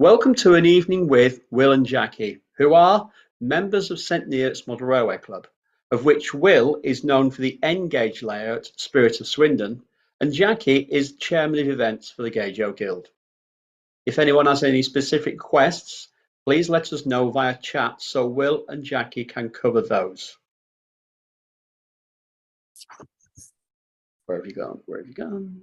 Welcome to an evening with Will and Jackie, who are members of St Neots Model Railway Club, of which Will is known for the N-Gauge layout Spirit of Swindon, and Jackie is Chairman of Events for the Gauge-O Guild. If anyone has any specific requests, please let us know via chat so Will and Jackie can cover those. Where have you gone? Where have you gone?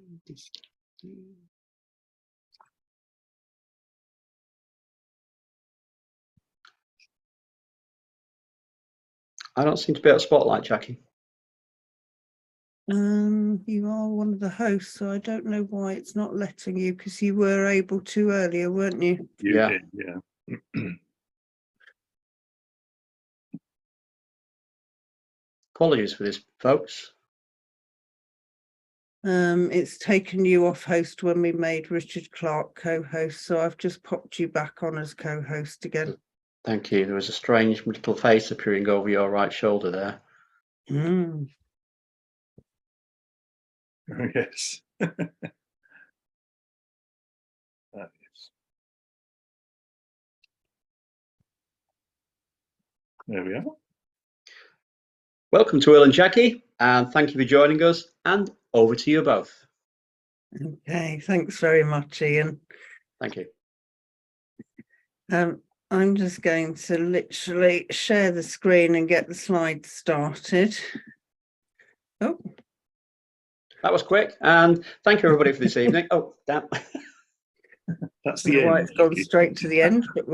I don't seem to be at a spotlight, Jackie. You are one of the hosts, so I don't know why it's not letting you, because you were able to earlier, weren't you? You did, yeah. Apologies for this, folks. It's taken you off host when we made Richard Clark co-host, so I've just popped you back on as co-host again. Thank you. There was a strange little face appearing over your right shoulder there. Yes. There we are. Welcome to Will and Jackie, and thank you for joining us, and over to you both. Okay, thanks very much, Ian. Thank you. I'm just going to literally share the screen and get the slides started. Oh. That was quick, and thank you everybody for this evening. Oh, damn. That's the end. Why it's gone straight to the end, but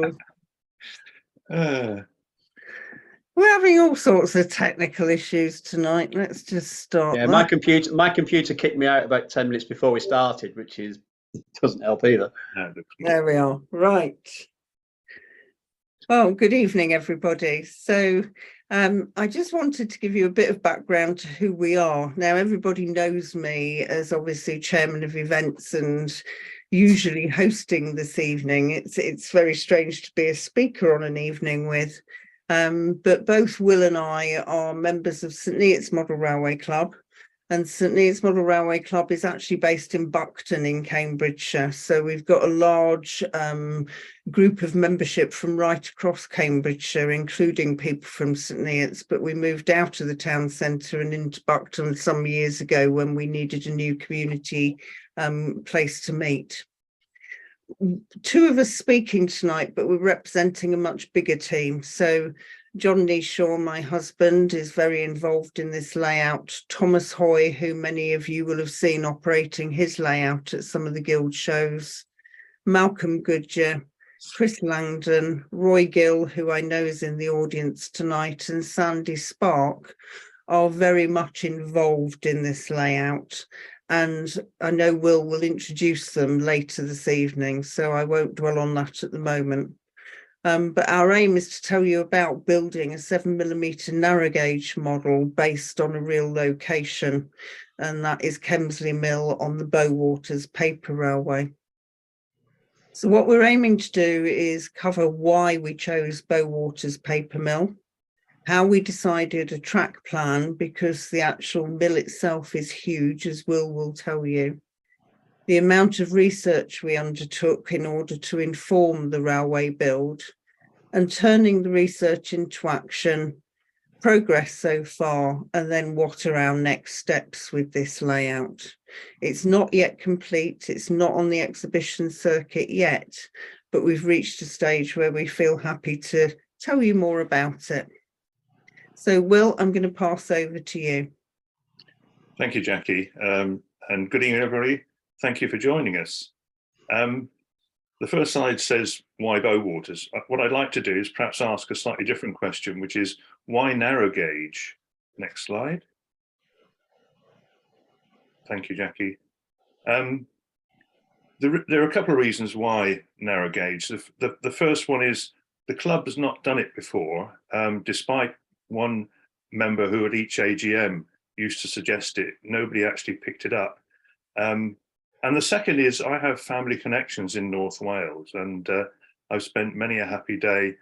we're having all sorts of technical issues tonight. Let's just start. Yeah, my computer kicked me out about 10 minutes before we started, which doesn't help either. There we are. Right. Well, good evening, everybody. So I just wanted to give you a bit of background to who we are. Now, everybody knows me as obviously chairman of events and usually hosting this evening. It's very strange to be a speaker on an evening with. But both Will and I are members of St Neots Model Railway Club. And St Neots Model Railway Club is actually based in Buckton in Cambridgeshire. So we've got a large group of membership from right across Cambridgeshire, including people from St Neots. But we moved out of the town centre and into Buckton some years ago when we needed a new community place to meet. Two of us speaking tonight, but we're representing a much bigger team. So John Kneeshaw, my husband, is very involved in this layout. Thomas Hoy, who many of you will have seen operating his layout at some of the guild shows. Malcolm Goodyear, Chris Langdon, Roy Gill, who I know is in the audience tonight, and Sandy Spark are very much involved in this layout. And I know Will introduce them later this evening, so I won't dwell on that at the moment. But our aim is to tell you about building a 7mm narrow gauge model based on a real location, and that is Kemsley Mill on the Bowwaters Paper Railway. So what we're aiming to do is cover why we chose Bowwaters Paper Mill, how we decided a track plan, because the actual mill itself is huge, as will tell you, the amount of research we undertook in order to inform the railway build, and turning the research into action, progress so far, and then what are our next steps with this layout. It's not yet complete, it's not on the exhibition circuit yet, but we've reached a stage where we feel happy to tell you more about it. So Will, I'm going to pass over to you. Thank you, Jackie, and good evening, everybody. Thank you for joining us. The first slide says, why Bowwaters? What I'd like to do is perhaps ask a slightly different question, which is, why narrow gauge? Next slide. Thank you, Jackie. There are a couple of reasons why narrow gauge. The first one is the club has not done it before, despite one member who at each AGM used to suggest it. Nobody actually picked it up. And the second is I have family connections in North Wales, and I've spent many a happy day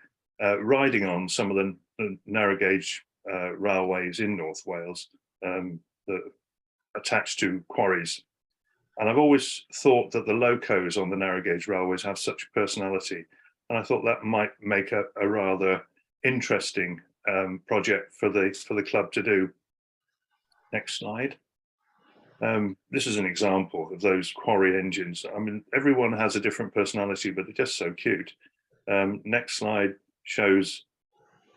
riding on some of the narrow gauge railways in North Wales that attached to quarries. And I've always thought that the locos on the narrow gauge railways have such personality. And I thought that might make a rather interesting project for the club to do. Next slide. This is an example of those quarry engines. I mean, everyone has a different personality, but they're just so cute. Next slide shows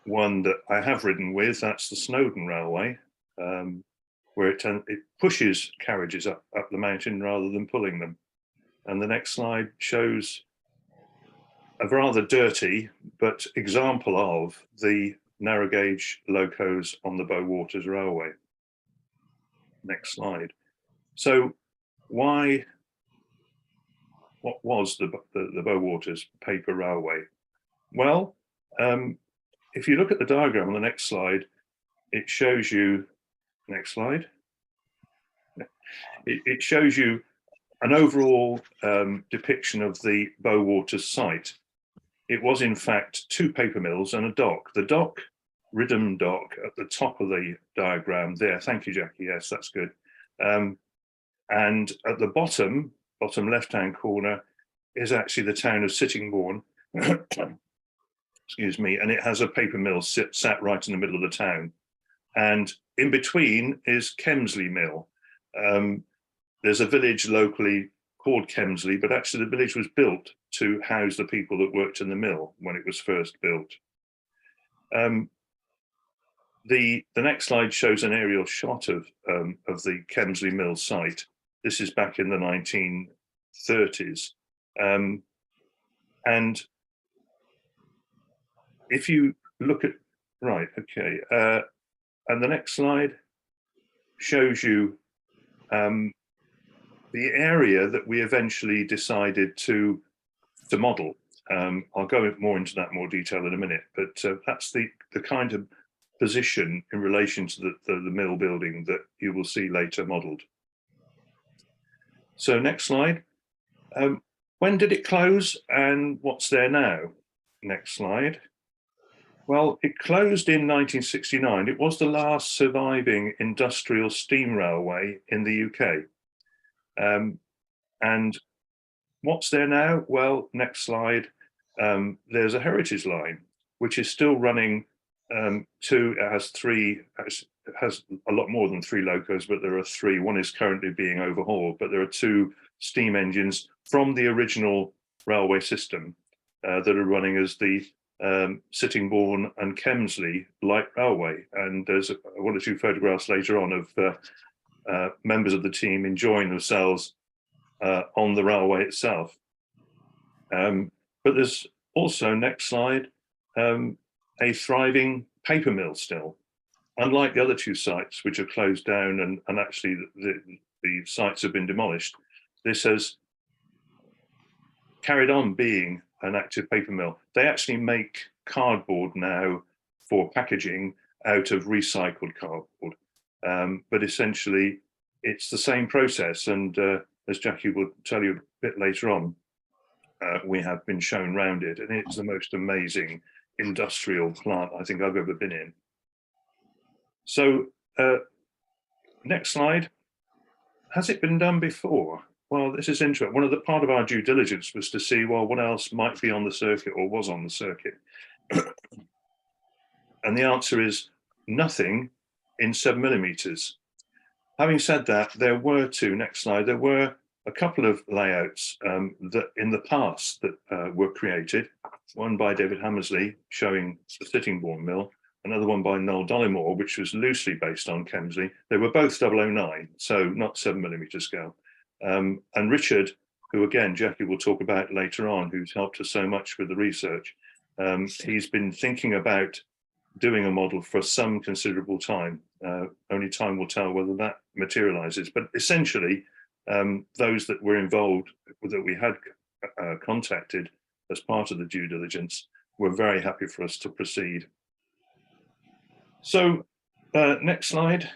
one that I have ridden with. That's the Snowdon Railway, where it pushes carriages up the mountain rather than pulling them. And the next slide shows a rather dirty but example of the narrow gauge locos on the Bow Waters Railway. Next slide. So what was the Bow Waters paper railway? Well, if you look at the diagram on the next slide, it shows you, next slide, it shows you an overall depiction of the Bow Waters site. It was in fact 2 paper mills and a dock. The dock, Riddham Dock, at the top of the diagram there. Thank you, Jackie. Yes, that's good. And at the bottom left-hand corner is actually the town of Sittingbourne. Excuse me, and it has a paper mill sat right in the middle of the town. And in between is Kemsley Mill. There's a village locally called Kemsley, but actually the village was built to house the people that worked in the mill when it was first built. The next slide shows an aerial shot of the Kemsley Mill site. This is back in the 1930s. And if you look at, right, okay, and the next slide shows you the area that we eventually decided to model. I'll go more into that more detail in a minute, but that's the kind of position in relation to the mill building that you will see later modelled. So next slide. When did it close and what's there now? Next slide. Well, it closed in 1969. It was the last surviving industrial steam railway in the UK. And what's there now? Well, next slide. There's a heritage line, which is still running it has a lot more than 3 locos, but there are 3. One is currently being overhauled, but there are 2 steam engines from the original railway system that are running as the Sittingbourne and Kemsley light railway. And there's 1 or 2 photographs later on of members of the team enjoying themselves on the railway itself. But there's also, next slide, a thriving paper mill still. Unlike the other 2 sites, which have closed down and actually the sites have been demolished, this has carried on being an active paper mill. They actually make cardboard now for packaging out of recycled cardboard. But essentially, it's the same process. And as Jackie will tell you a bit later on, we have been shown round it, and it's the most amazing industrial plant I think I've ever been in. So next slide. Has it been done before? Well, this is interesting. Part of our due diligence was to see, well, what else might be on the circuit or was on the circuit. And the answer is nothing in 7mm. Having said that, there were 2, next slide, there were a couple of layouts that in the past that were created, one by David Hammersley showing the Sittingbourne Mill, another one by Noel Dollymore, which was loosely based on Kemsley. They were both 009, so not 7mm scale. And Richard, who again, Jackie will talk about later on, who's helped us so much with the research, he's been thinking about doing a model for some considerable time. Only time will tell whether that materializes. But essentially, those that were involved, that we had contacted as part of the due diligence, were very happy for us to proceed. So next slide.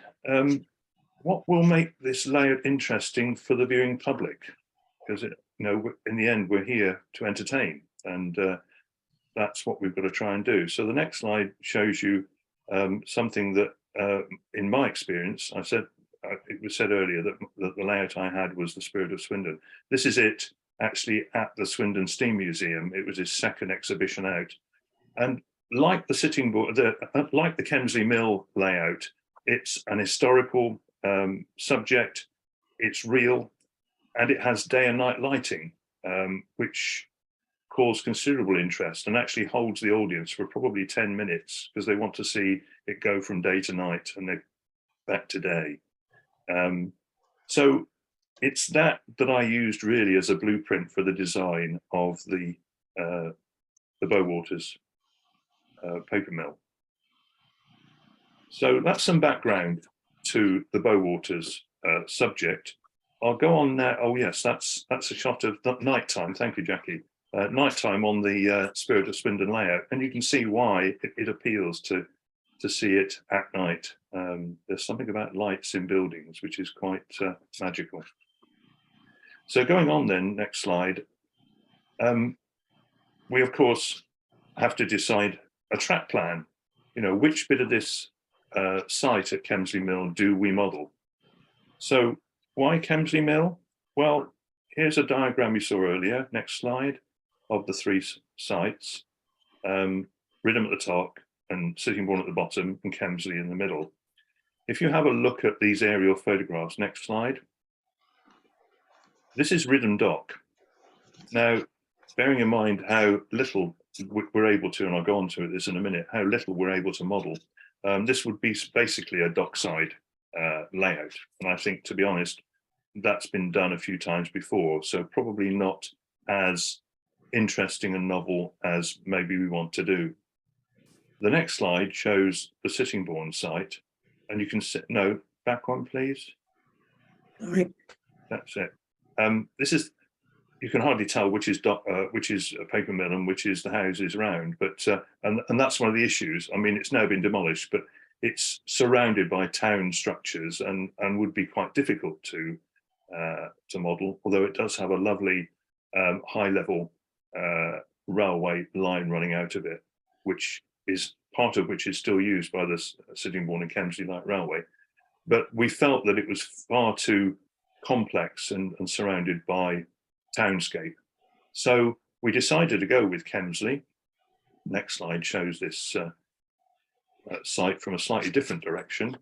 What will make this layout interesting for the viewing public? Because in the end, we're here to entertain, and that's what we've got to try and do. So the next slide shows you something that, in my experience, I said it was said earlier that the layout I had was the Spirit of Swindon. This is it actually at the Swindon Steam Museum. It was his second exhibition out. And like the sitting board, like the Kemsley Mill layout, it's an historical subject, it's real, and it has day and night lighting, which caused considerable interest and actually holds the audience for probably 10 minutes because they want to see it go from day to night and then back to day. So it's that I used really as a blueprint for the design of the Bowwaters paper mill. So that's some background to the Bowwaters subject. I'll go on now. Oh yes, that's a shot of nighttime. Thank you, Jackie. Nighttime on the Spirit of Swindon layout, and you can see why it appeals to see it at night. There's something about lights in buildings which is quite magical. So going on then, next slide. We of course have to decide a track plan. You know, which bit of this site at Kemsley Mill do we model? So why Kemsley Mill? Well, here's a diagram you saw earlier, next slide, of the three sites. Ridham at the top and Sittingbourne at the bottom and Kemsley in the middle. If you have a look at these aerial photographs, next slide. This is Ridham Dock. Now, bearing in mind how little we're able to, and I'll go on to this in a minute, how little we're able to model, this would be basically a dockside layout. And I think, to be honest, that's been done a few times before, so probably not as interesting and novel as maybe we want to do. The next slide shows the Sittingbourne site, and you can see, no, back one, please. All right. That's it. This is, you can hardly tell which is a paper mill and which is the houses around, but and that's one of the issues. I mean, it's now been demolished, but it's surrounded by town structures and would be quite difficult to model, although it does have a lovely high level railway line running out of it, which is part of which is still used by the Sittingbourne and Kemsley Light Railway. But we felt that it was far too complex and surrounded by townscape. So we decided to go with Kemsley. Next slide shows this site from a slightly different direction.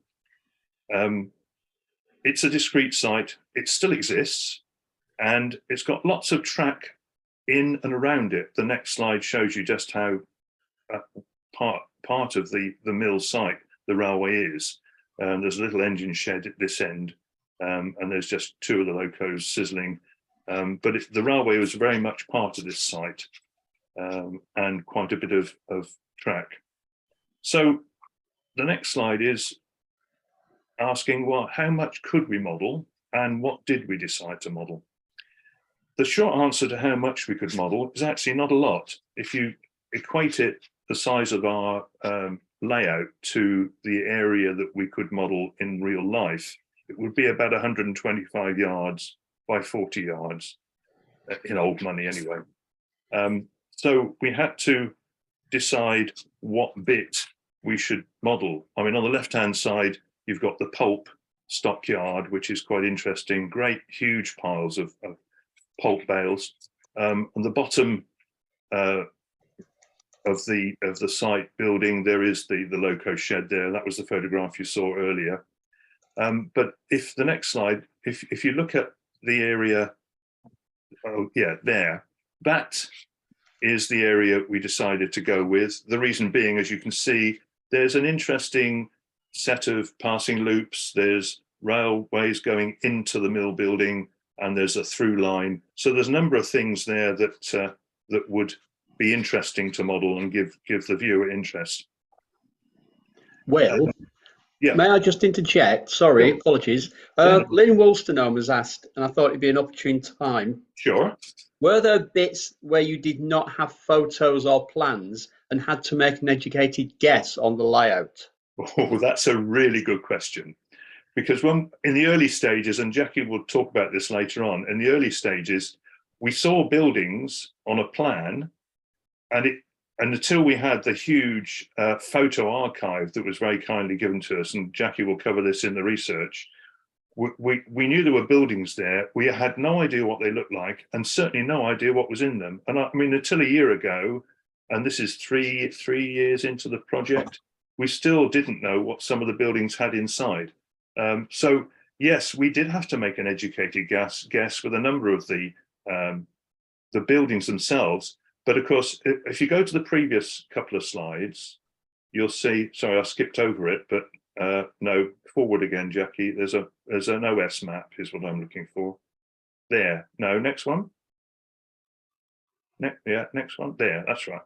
It's a discrete site, it still exists, and it's got lots of track in and around it. The next slide shows you just how part of the mill site the railway is. There's a little engine shed at this end, and there's just two of the locos sizzling. But the railway was very much part of this site, and quite a bit of track. So the next slide is asking, well, how much could we model and what did we decide to model? The short answer to how much we could model is actually not a lot. If you equate it, the size of our layout to the area that we could model in real life, it would be about 125 yards by 40 yards, in old money anyway. So we had to decide what bit we should model. I mean, on the left-hand side, you've got the pulp stockyard, which is quite interesting, great huge piles of pulp bales. On the bottom of the site building, there is the loco shed there. That was the photograph you saw earlier. But if the next slide, if you look at the area, oh yeah, there, that is the area we decided to go with. The reason being, as you can see, there's an interesting set of passing loops. There's railways going into the mill building, and there's a through line. So there's a number of things there that that would be interesting to model and give the viewer interest. Will, yeah. May I just interject? Sorry, Sure. apologies. Yeah. Lynn Woolstonome has asked, and I thought it'd be an opportune time. Sure. Were there bits where you did not have photos or plans and had to make an educated guess on the layout? Oh, that's a really good question. Because when in the early stages, and Jackie will talk about this later on, in the early stages, we saw buildings on a plan, and until we had the huge photo archive that was very kindly given to us, and Jackie will cover this in the research, we knew there were buildings there. We had no idea what they looked like, and certainly no idea what was in them. And I mean, until a year ago, and this is three years into the project, we still didn't know what some of the buildings had inside. So yes, we did have to make an educated guess with a number of the buildings themselves. But of course, if you go to the previous couple of slides, you'll see, sorry, I skipped over it, but no, forward again, Jackie. There's an OS map is what I'm looking for. There, no, next one. Next one, there, that's right.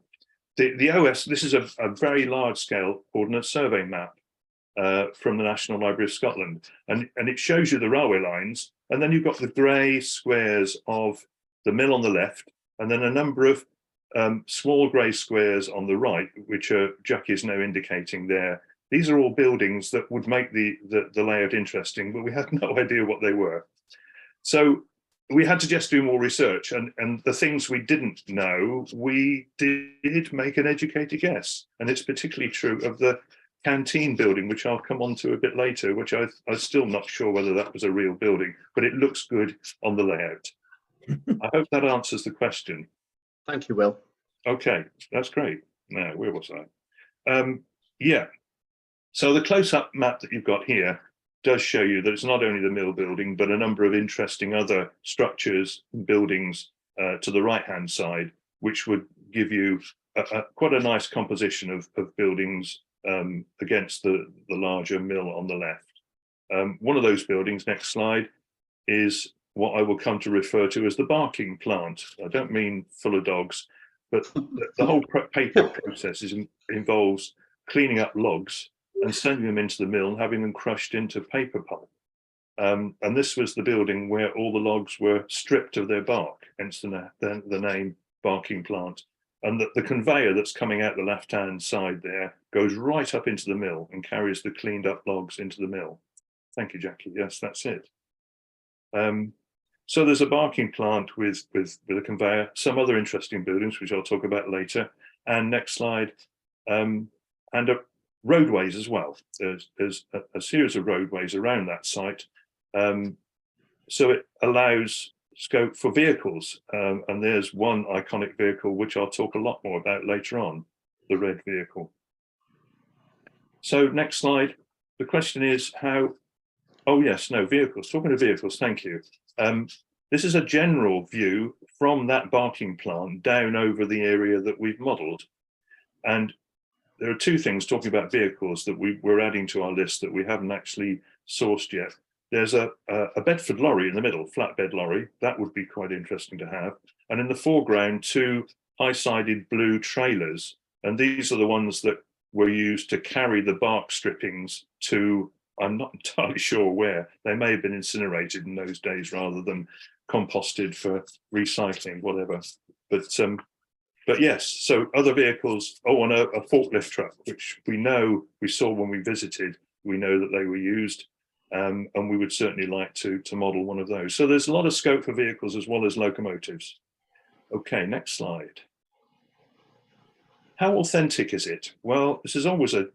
The OS, this is a very large scale ordnance survey map from the National Library of Scotland. And it shows you the railway lines, and then you've got the grey squares of the mill on the left, and then a number of small grey squares on the right, which Jackie is now indicating there. These are all buildings that would make the layout interesting, but we had no idea what they were. So we had to just do more research, and the things we didn't know, we did make an educated guess. And it's particularly true of the canteen building, which I'll come on to a bit later, which I'm still not sure whether that was a real building, but it looks good on the layout. I hope that answers the question. Thank you, Will. Okay, that's great. Now, where was I? Yeah. So the close-up map that you've got here does show you that it's not only the mill building, but a number of interesting other structures and buildings to the right-hand side, which would give you quite a nice composition of buildings against the larger mill on the left. One of those buildings, next slide, is what I will come to refer to as the barking plant. I don't mean full of dogs, but the whole paper process involves cleaning up logs and sending them into the mill and having them crushed into paper pulp. And this was the building where all the logs were stripped of their bark, hence the name barking plant. And the conveyor that's coming out the left-hand side there goes right up into the mill and carries the cleaned up logs into the mill. Thank you, Jackie. Yes, that's it. So there's a barking plant with a conveyor, some other interesting buildings, which I'll talk about later. And next slide, and roadways as well. There's a series of roadways around that site. So it allows scope for vehicles. And there's one iconic vehicle, which I'll talk a lot more about later on, the red vehicle. So next slide, the question is how, oh yes, no, vehicles, talking of vehicles, thank you. This is a general view from that barking plant down over the area that we've modelled. And there are two things talking about vehicles that we're adding to our list that we haven't actually sourced yet. There's a Bedford lorry in the middle, flatbed lorry. That would be quite interesting to have. And in the foreground, two high-sided blue trailers. And these are the ones that were used to carry the bark strippings to, I'm not entirely sure where. They may have been incinerated in those days rather than composted for recycling, whatever. But yes, so other vehicles, and a forklift truck, which we saw when we visited, we know that they were used, and we would certainly like to model one of those. So there's a lot of scope for vehicles as well as locomotives. Okay, next slide. How authentic is it? Well, this is always a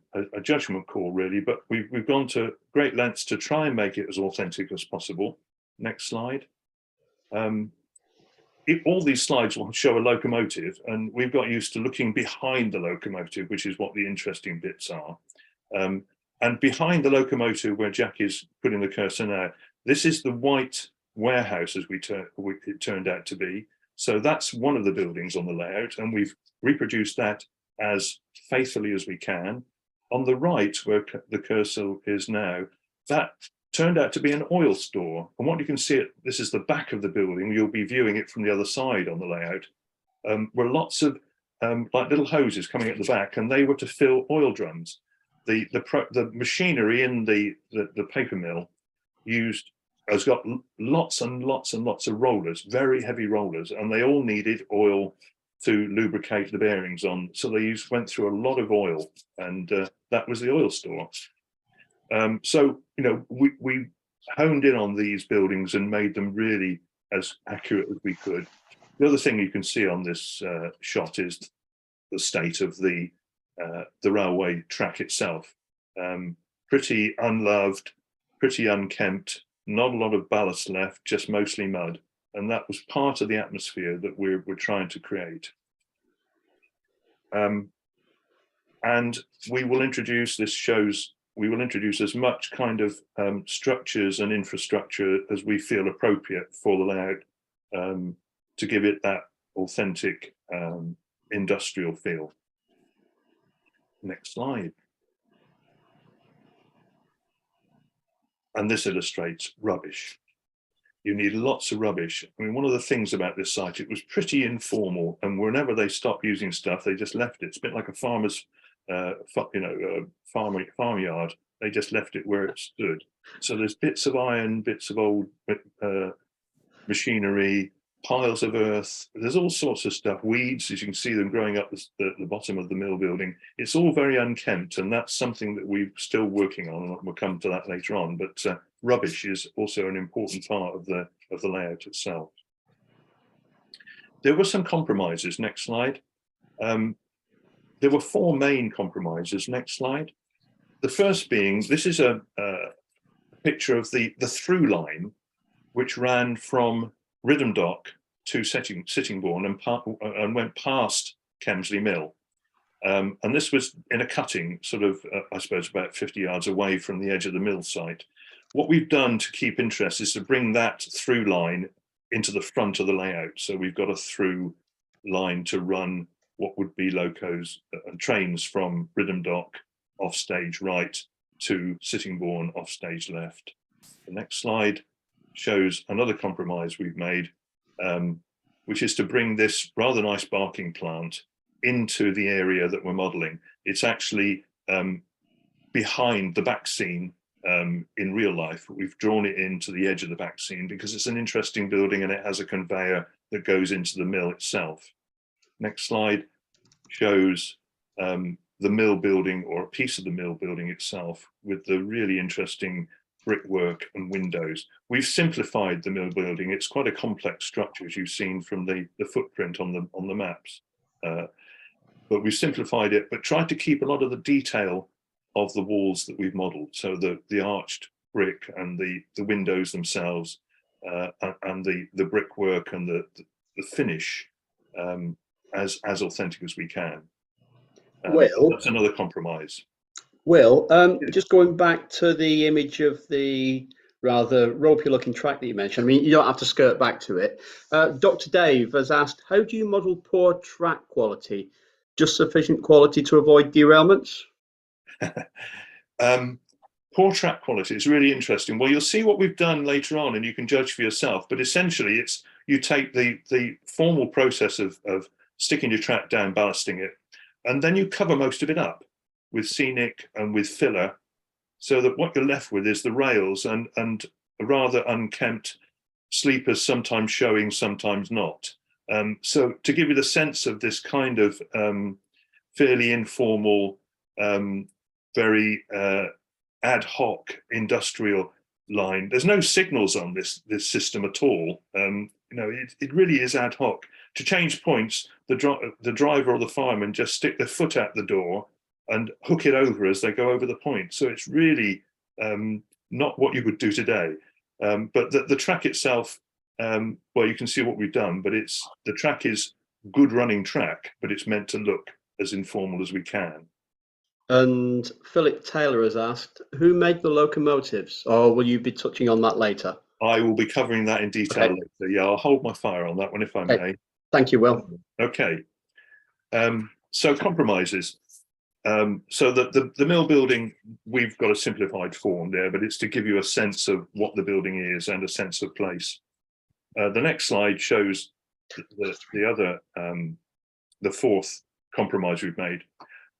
judgment call, really, but we've gone to great lengths to try and make it as authentic as possible. Next slide. All these slides will show a locomotive, and we've got used to looking behind the locomotive, which is what the interesting bits are. And behind the locomotive, where Jack is putting the cursor now, this is the white warehouse, as it turned out to be. So that's one of the buildings on the layout, and we've reproduced that as faithfully as we can. On the right, where the cursor is now, that turned out to be an oil store. And what you can see, this is the back of the building. You'll be viewing it from the other side on the layout, were lots of like little hoses coming at the back, and they were to fill oil drums. The machinery in the paper mill has got lots and lots and lots of rollers, very heavy rollers, and they all needed oil to lubricate the bearings on. So they went through a lot of oil, and that was the oil store. So, you know, we honed in on these buildings and made them really as accurate as we could. The other thing you can see on this shot is the state of the railway track itself. Pretty unloved, pretty unkempt, not a lot of ballast left, just mostly mud. And that was part of the atmosphere that we're trying to create. And we will introduce, we will introduce as much kind of structures and infrastructure as we feel appropriate for the layout to give it that authentic industrial feel. Next slide. And this illustrates rubbish. You need lots of rubbish. I mean, one of the things about this site, it was pretty informal, and whenever they stopped using stuff, they just left it. It's a bit like a farmer's, farmyard. They just left it where it stood. So there's bits of iron, bits of old machinery, piles of earth. There's all sorts of stuff, weeds, as you can see them growing up the bottom of the mill building. It's all very unkempt, and that's something that we're still working on, and we'll come to that later on. But rubbish is also an important part of the layout itself. There were some compromises. Next slide. There were 4 main compromises. Next slide. The first being, this is a picture of the through line, which ran from Ridham Dock to Sittingbourne and went past Kemsley Mill. And this was in a cutting, sort of, I suppose, about 50 yards away from the edge of the mill site. What we've done to keep interest is to bring that through line into the front of the layout. So we've got a through line to run what would be locos and trains from Ridham Dock off stage right to Sittingbourne off stage left. The next slide shows another compromise we've made, which is to bring this rather nice barking plant into the area that we're modelling. It's actually behind the back scene in real life. We've drawn it into the edge of the back scene because it's an interesting building and it has a conveyor that goes into the mill itself. Next slide shows the mill building, or a piece of the mill building itself, with the really interesting brickwork and windows. We've simplified the mill building. It's quite a complex structure, as you've seen from the footprint on the maps. But we've simplified it, but tried to keep a lot of the detail of the walls that we've modelled. So the arched brick and the windows themselves, and the brickwork and the finish as authentic as we can. Will, that's another compromise. Will, just going back to the image of the rather ropey looking track that you mentioned, I mean, you don't have to skirt back to it. Dr. Dave has asked, how do you model poor track quality? Just sufficient quality to avoid derailments? Poor track quality is really interesting. Well, you'll see what we've done later on and you can judge for yourself, but essentially it's, you take the formal process of sticking your track down, ballasting it, and then you cover most of it up with scenic and with filler, so that what you're left with is the rails and a rather unkempt sleepers, sometimes showing, sometimes not. So to give you the sense of this kind of fairly informal, very ad hoc industrial line, there's no signals on this system at all. You know, it really is ad hoc. To change points, the driver or the fireman just stick their foot out the door and hook it over as they go over the point. So it's really not what you would do today. But the track itself, well, you can see what we've done, but the track is good running track, but it's meant to look as informal as we can. And Philip Taylor has asked, who made the locomotives, or will you be touching on that later? I will be covering that in detail later. Yeah, I'll hold my fire on that one if I may. Thank you, Will. Okay. So compromises. So the mill building, we've got a simplified form there, but it's to give you a sense of what the building is and a sense of place. The next slide shows the fourth compromise we've made.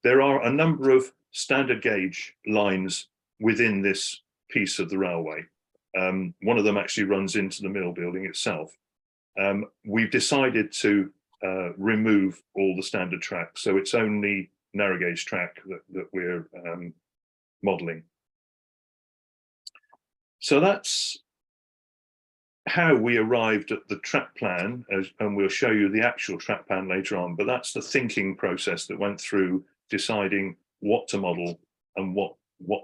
There are a number of standard gauge lines within this piece of the railway. One of them actually runs into the mill building itself. We've decided to remove all the standard tracks, so it's only narrow gauge track that we're modelling. So that's how we arrived at the track plan, and we'll show you the actual track plan later on, but that's the thinking process that went through deciding what to model and what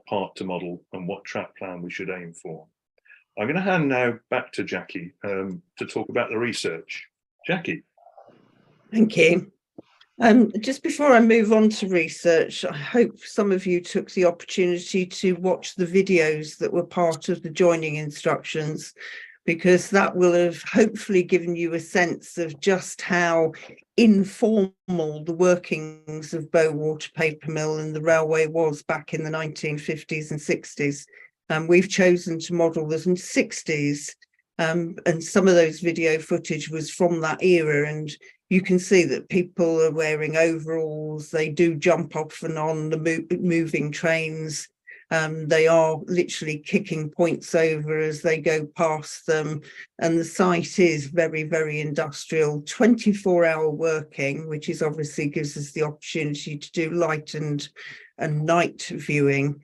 part to model and what track plan we should aim for. I'm going to hand now back to Jackie to talk about the research. Jackie. Thank you. Just before I move on to research, I hope some of you took the opportunity to watch the videos that were part of the joining instructions, because that will have hopefully given you a sense of just how informal the workings of Bowater Paper Mill and the railway was back in the 1950s and 60s. We've chosen to model the 60s, and some of those video footage was from that era, and you can see that people are wearing overalls, they do jump off and on the moving trains. They are literally kicking points over as they go past them. And the site is very, very industrial, 24-hour working, which is obviously gives us the opportunity to do light and night viewing.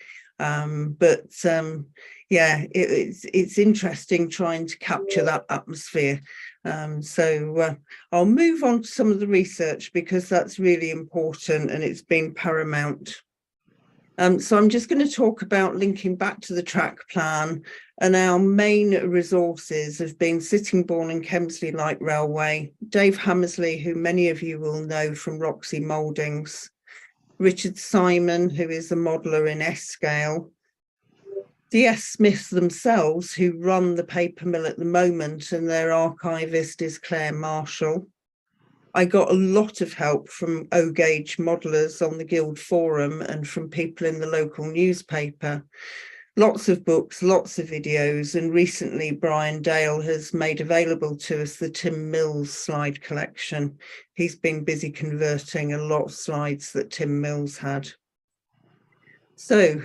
Yeah, it's interesting trying to capture that atmosphere. I'll move on to some of the research because that's really important and it's been paramount. So I'm just going to talk about linking back to the track plan, and our main resources have been Sittingbourne and Kemsley Light Railway, Dave Hammersley, who many of you will know from Roxy Mouldings, Richard Simon, who is a modeller in S-Scale, the S. Smiths themselves, who run the paper mill at the moment, and their archivist is Claire Marshall. I got a lot of help from O-Gauge modelers on the Guild Forum and from people in the local newspaper. Lots of books, lots of videos, and recently Brian Dale has made available to us the Tim Mills slide collection. He's been busy converting a lot of slides that Tim Mills had. So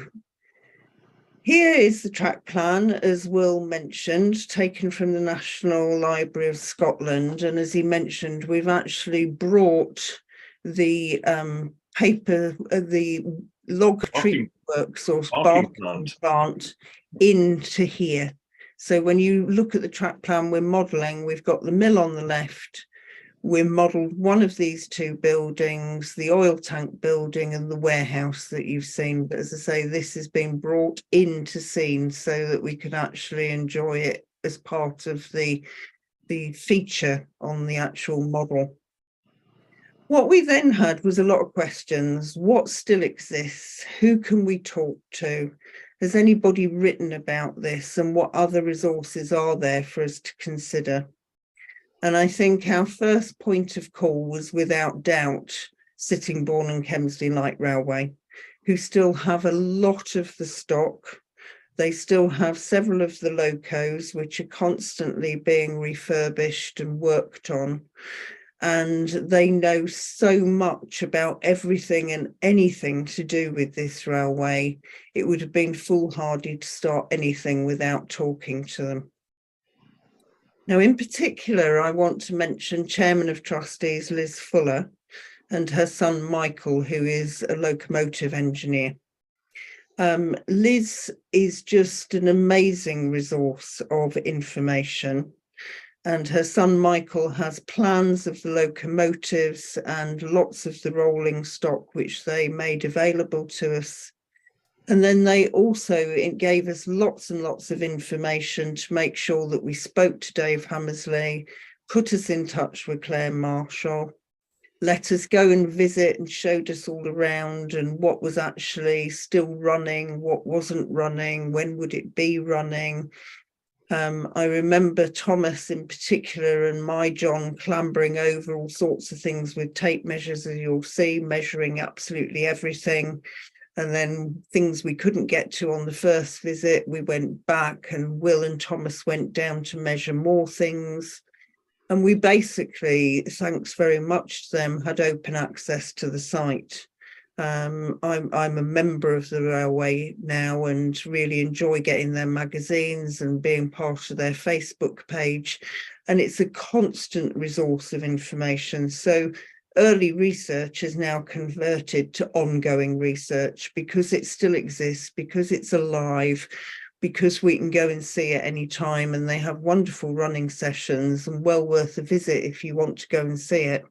here is the track plan, as Will mentioned, taken from the National Library of Scotland. And as he mentioned, we've actually brought the the log treatment works or barking plant into here. So when you look at the track plan we're modelling, we've got the mill on the left. We modelled one of these two buildings, the oil tank building and the warehouse that you've seen. But as I say, this has been brought into scene so that we could actually enjoy it as part of the feature on the actual model. What we then had was a lot of questions. What still exists? Who can we talk to? Has anybody written about this? And what other resources are there for us to consider? And I think our first point of call was without doubt Sittingbourne and Kemsley Light Railway, who still have a lot of the stock. They still have several of the locos, which are constantly being refurbished and worked on. And they know so much about everything and anything to do with this railway. It would have been foolhardy to start anything without talking to them. Now, in particular, I want to mention Chairman of Trustees Liz Fuller and her son Michael, who is a locomotive engineer. Liz is just an amazing resource of information, and her son Michael has plans of the locomotives and lots of the rolling stock which they made available to us. And then they also gave us lots and lots of information to make sure that we spoke to Dave Hammersley, put us in touch with Claire Marshall, let us go and visit and showed us all around and what was actually still running, what wasn't running, when would it be running. I remember Thomas in particular and my John clambering over all sorts of things with tape measures, as you'll see, measuring absolutely everything. And then things we couldn't get to on the first visit, we went back and Will and Thomas went down to measure more things. And we basically, thanks very much to them, had open access to the site. I'm a member of the railway now and really enjoy getting their magazines and being part of their Facebook page. And it's a constant resource of information. So early research is now converted to ongoing research because it still exists, because it's alive, because we can go and see at any time, and they have wonderful running sessions and well worth a visit if you want to go and see it.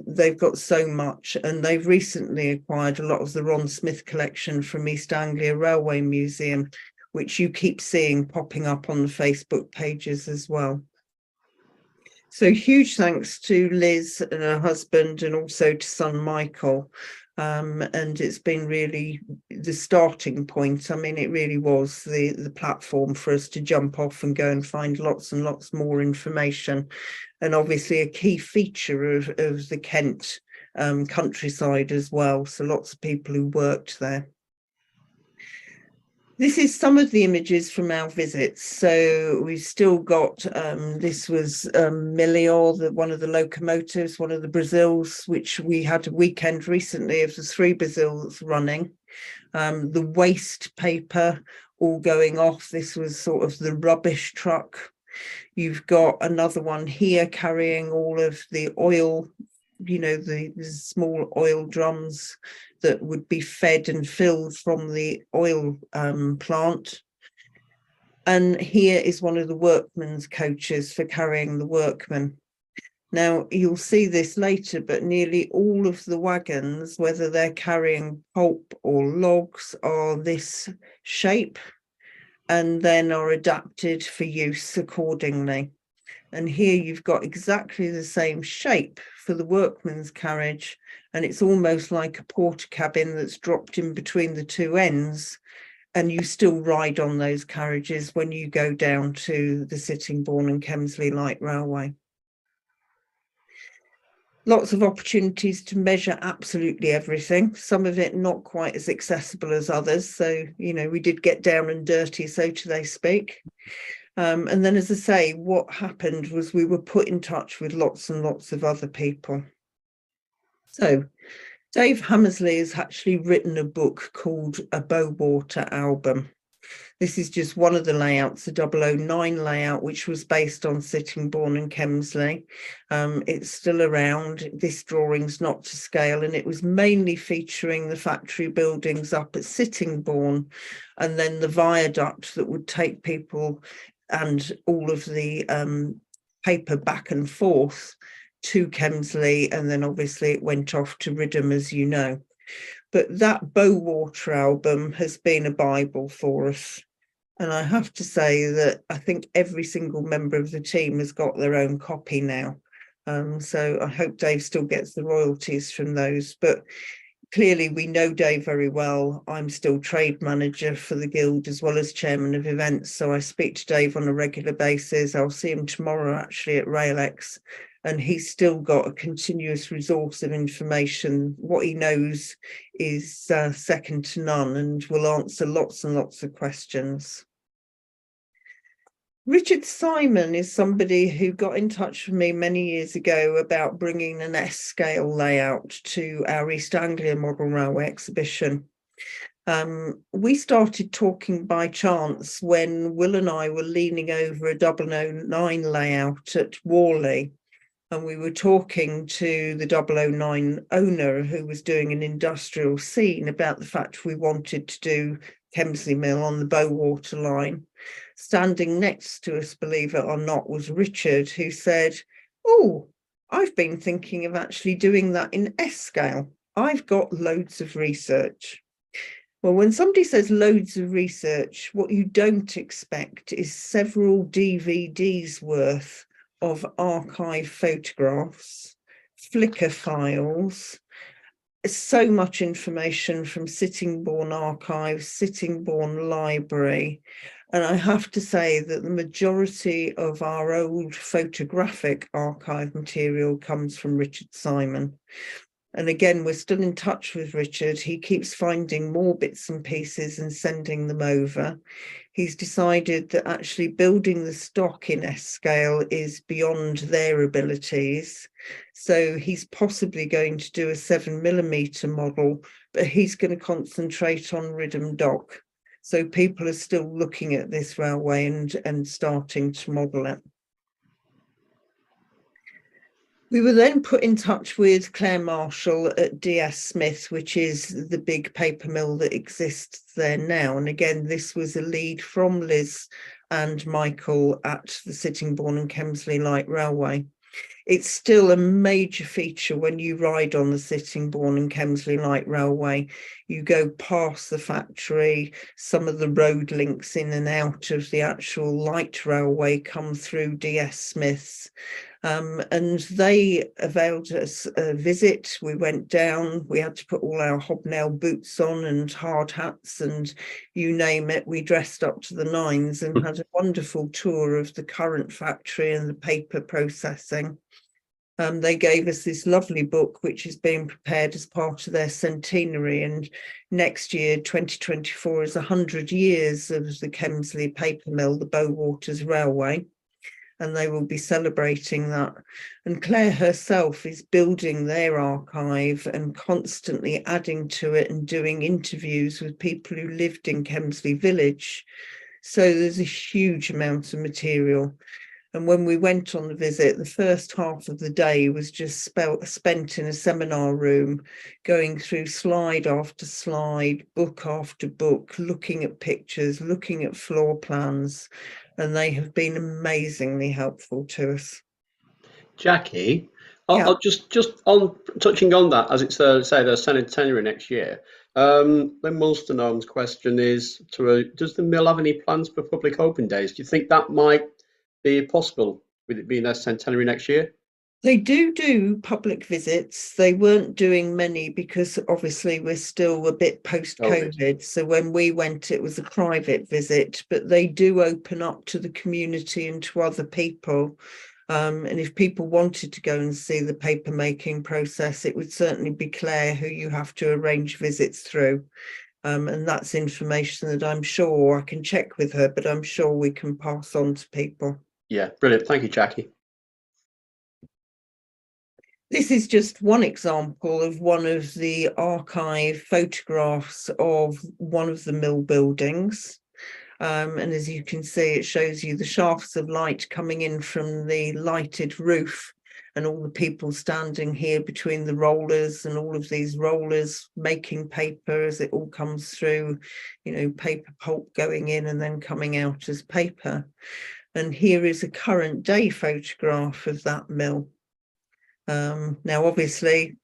They've got so much, and they've recently acquired a lot of the Ron Smith collection from East Anglia Railway Museum, which you keep seeing popping up on the Facebook pages as well. So huge thanks to Liz and her husband, and also to son Michael. And it's been really the starting point. I mean, it really was the platform for us to jump off and go and find lots and lots more information. And obviously a key feature of the Kent countryside as well. So lots of people who worked there. This is some of the images from our visits. So we've still got, this was Milior, one of the locomotives, one of the Brazils, which we had a weekend recently of the 3 Brazils running. The waste paper all going off. This was sort of the rubbish truck. You've got another one here carrying all of the oil, you know, the small oil drums that would be fed and filled from the oil plant. And here is one of the workmen's coaches for carrying the workmen. Now, you'll see this later, but nearly all of the wagons, whether they're carrying pulp or logs, are this shape and then are adapted for use accordingly. And here you've got exactly the same shape for the workman's carriage, and it's almost like a porter cabin that's dropped in between the 2 ends, and you still ride on those carriages when you go down to the Sittingbourne and Kemsley Light Railway. Lots of opportunities to measure absolutely everything, some of it not quite as accessible as others. So, you know, we did get down and dirty, so to speak. And then, as I say, what happened was we were put in touch with lots and lots of other people. So Dave Hammersley has actually written a book called A Bowater Album. This is just one of the layouts, the 009 layout, which was based on Sittingbourne and Kemsley. It's still around. This drawing's not to scale, and it was mainly featuring the factory buildings up at Sittingbourne, and then the viaduct that would take people and all of the paper back and forth to Kemsley, and then obviously it went off to Riddham, as you know. But that Bowater album has been a Bible for us. And I have to say that I think every single member of the team has got their own copy now. So I hope Dave still gets the royalties from those. But clearly we know Dave very well. I'm still trade manager for the Guild as well as chairman of events. So I speak to Dave on a regular basis. I'll see him tomorrow actually at RailX. And he's still got a continuous resource of information. What he knows is second to none, and will answer lots and lots of questions. Richard Simon is somebody who got in touch with me many years ago about bringing an S-scale layout to our East Anglia Model Railway exhibition. We started talking by chance when Will and I were leaning over a 009 layout at Worley, and we were talking to the 009 owner who was doing an industrial scene about the fact we wanted to do Kemsley Mill on the Bowater line. Standing next to us, believe it or not, was Richard, who said, "Oh, I've been thinking of actually doing that in S-scale. I've got loads of research." Well, when somebody says loads of research, what you don't expect is several DVDs worth of archive photographs, Flickr files, so much information from Sittingbourne Archives, Sittingbourne Library. And I have to say that the majority of our old photographic archive material comes from Richard Simon. And again, we're still in touch with Richard. He keeps finding more bits and pieces and sending them over. He's decided that actually building the stock in S-scale is beyond their abilities. So he's possibly going to do a 7mm model, but he's going to concentrate on Riddham Dock. So people are still looking at this railway and starting to model it. We were then put in touch with Claire Marshall at DS Smith, which is the big paper mill that exists there now. And again, this was a lead from Liz and Michael at the Sittingbourne and Kemsley Light Railway. It's still a major feature when you ride on the Sittingbourne and Kemsley Light Railway. You go past the factory, some of the road links in and out of the actual light railway come through DS Smith's. And they availed us a visit. We went down, we had to put all our hobnail boots on and hard hats and you name it. We dressed up to the nines and had a wonderful tour of the current factory and the paper processing. They gave us this lovely book, which is being prepared as part of their centenary. And next year, 2024, is 100 years of the Kemsley paper mill, the Bowwaters Railway. And they will be celebrating that. And Claire herself is building their archive and constantly adding to it and doing interviews with people who lived in Kemsley Village. So there's a huge amount of material. And when we went on the visit, the first half of the day was just spent in a seminar room, going through slide after slide, book after book, looking at pictures, looking at floor plans, and they have been amazingly helpful to us. Jackie, Yeah. I'll just on touching on that, as it's say the centenary next year. Lynn Mulsternome's question is does the mill have any plans for public open days? Do you think that might be possible with it being their centenary next year? They do public visits. They weren't doing many because obviously we're still a bit post-COVID. So when we went, it was a private visit, but they do open up to the community and to other people. And if people wanted to go and see the paper making process, it would certainly be Claire who you have to arrange visits through. And that's information that I'm sure I can check with her, but I'm sure we can pass on to people. Yeah, brilliant. Thank you, Jackie. This is just one example of one of the archive photographs of one of the mill buildings. And as you can see, it shows you the shafts of light coming in from the lighted roof and all the people standing here between the rollers and all of these rollers making paper as it all comes through, you know, paper pulp going in and then coming out as paper. And here is a current day photograph of that mill. Now, obviously,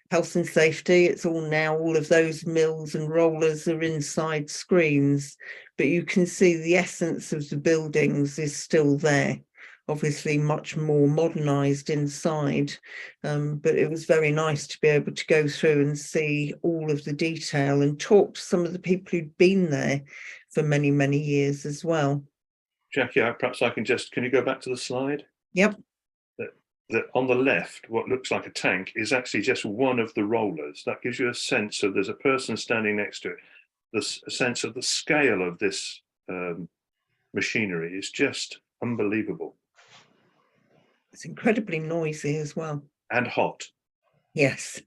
health and safety, it's all now, all of those mills and rollers are inside screens, but you can see the essence of the buildings is still there. Obviously, much more modernized inside, but it was very nice to be able to go through and see all of the detail and talk to some of the people who'd been there for many, many years as well. Jackie, perhaps I can you go back to the slide? Yep. That on the left, what looks like a tank is actually just one of the rollers. That gives you a sense of there's a person standing next to it. A sense of the scale of this machinery is just unbelievable. It's incredibly noisy as well. And hot. Yes.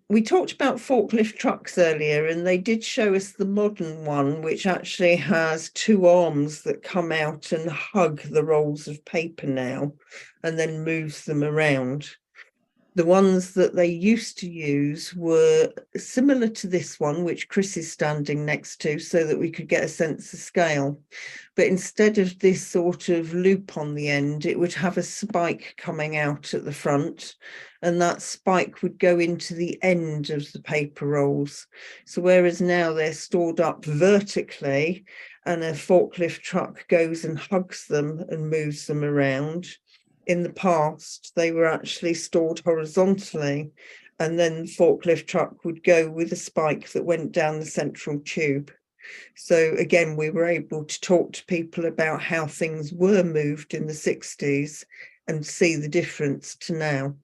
We talked about forklift trucks earlier, and they did show us the modern one, which actually has two arms that come out and hug the rolls of paper now, and then moves them around. The ones that they used to use were similar to this one, which Chris is standing next to, so that we could get a sense of scale. But instead of this sort of loop on the end, it would have a spike coming out at the front, and that spike would go into the end of the paper rolls. So whereas now they're stored up vertically and a forklift truck goes and hugs them and moves them around, in the past, they were actually stored horizontally, and then the forklift truck would go with a spike that went down the central tube. So again, we were able to talk to people about how things were moved in the 60s and see the difference to now.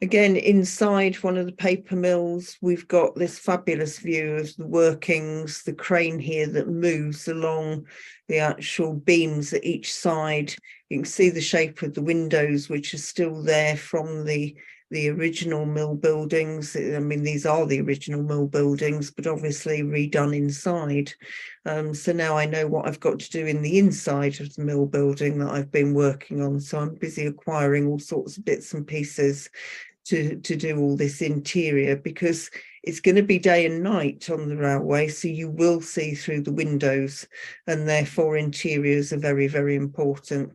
Again, inside one of the paper mills, we've got this fabulous view of the workings, the crane here that moves along the actual beams at each side. You can see the shape of the windows, which are still there from the original mill buildings. I mean, these are the original mill buildings, but obviously redone inside. So now I know what I've got to do in the inside of the mill building that I've been working on. So I'm busy acquiring all sorts of bits and pieces to do all this interior, because it's going to be day and night on the railway, so you will see through the windows, and therefore interiors are very, very important.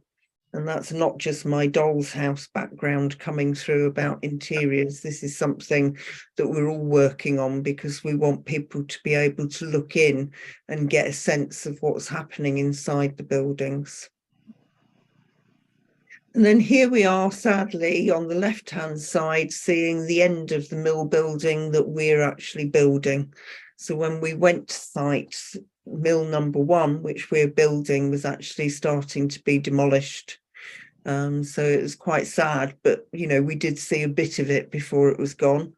And that's not just my doll's house background coming through about interiors. This is something that we're all working on, because we want people to be able to look in and get a sense of what's happening inside the buildings. And then here we are, sadly, on the left-hand side, seeing the end of the mill building that we're actually building. So when we went to site, mill number 1, which we're building, was actually starting to be demolished. So it was quite sad, but, you know, we did see a bit of it before it was gone.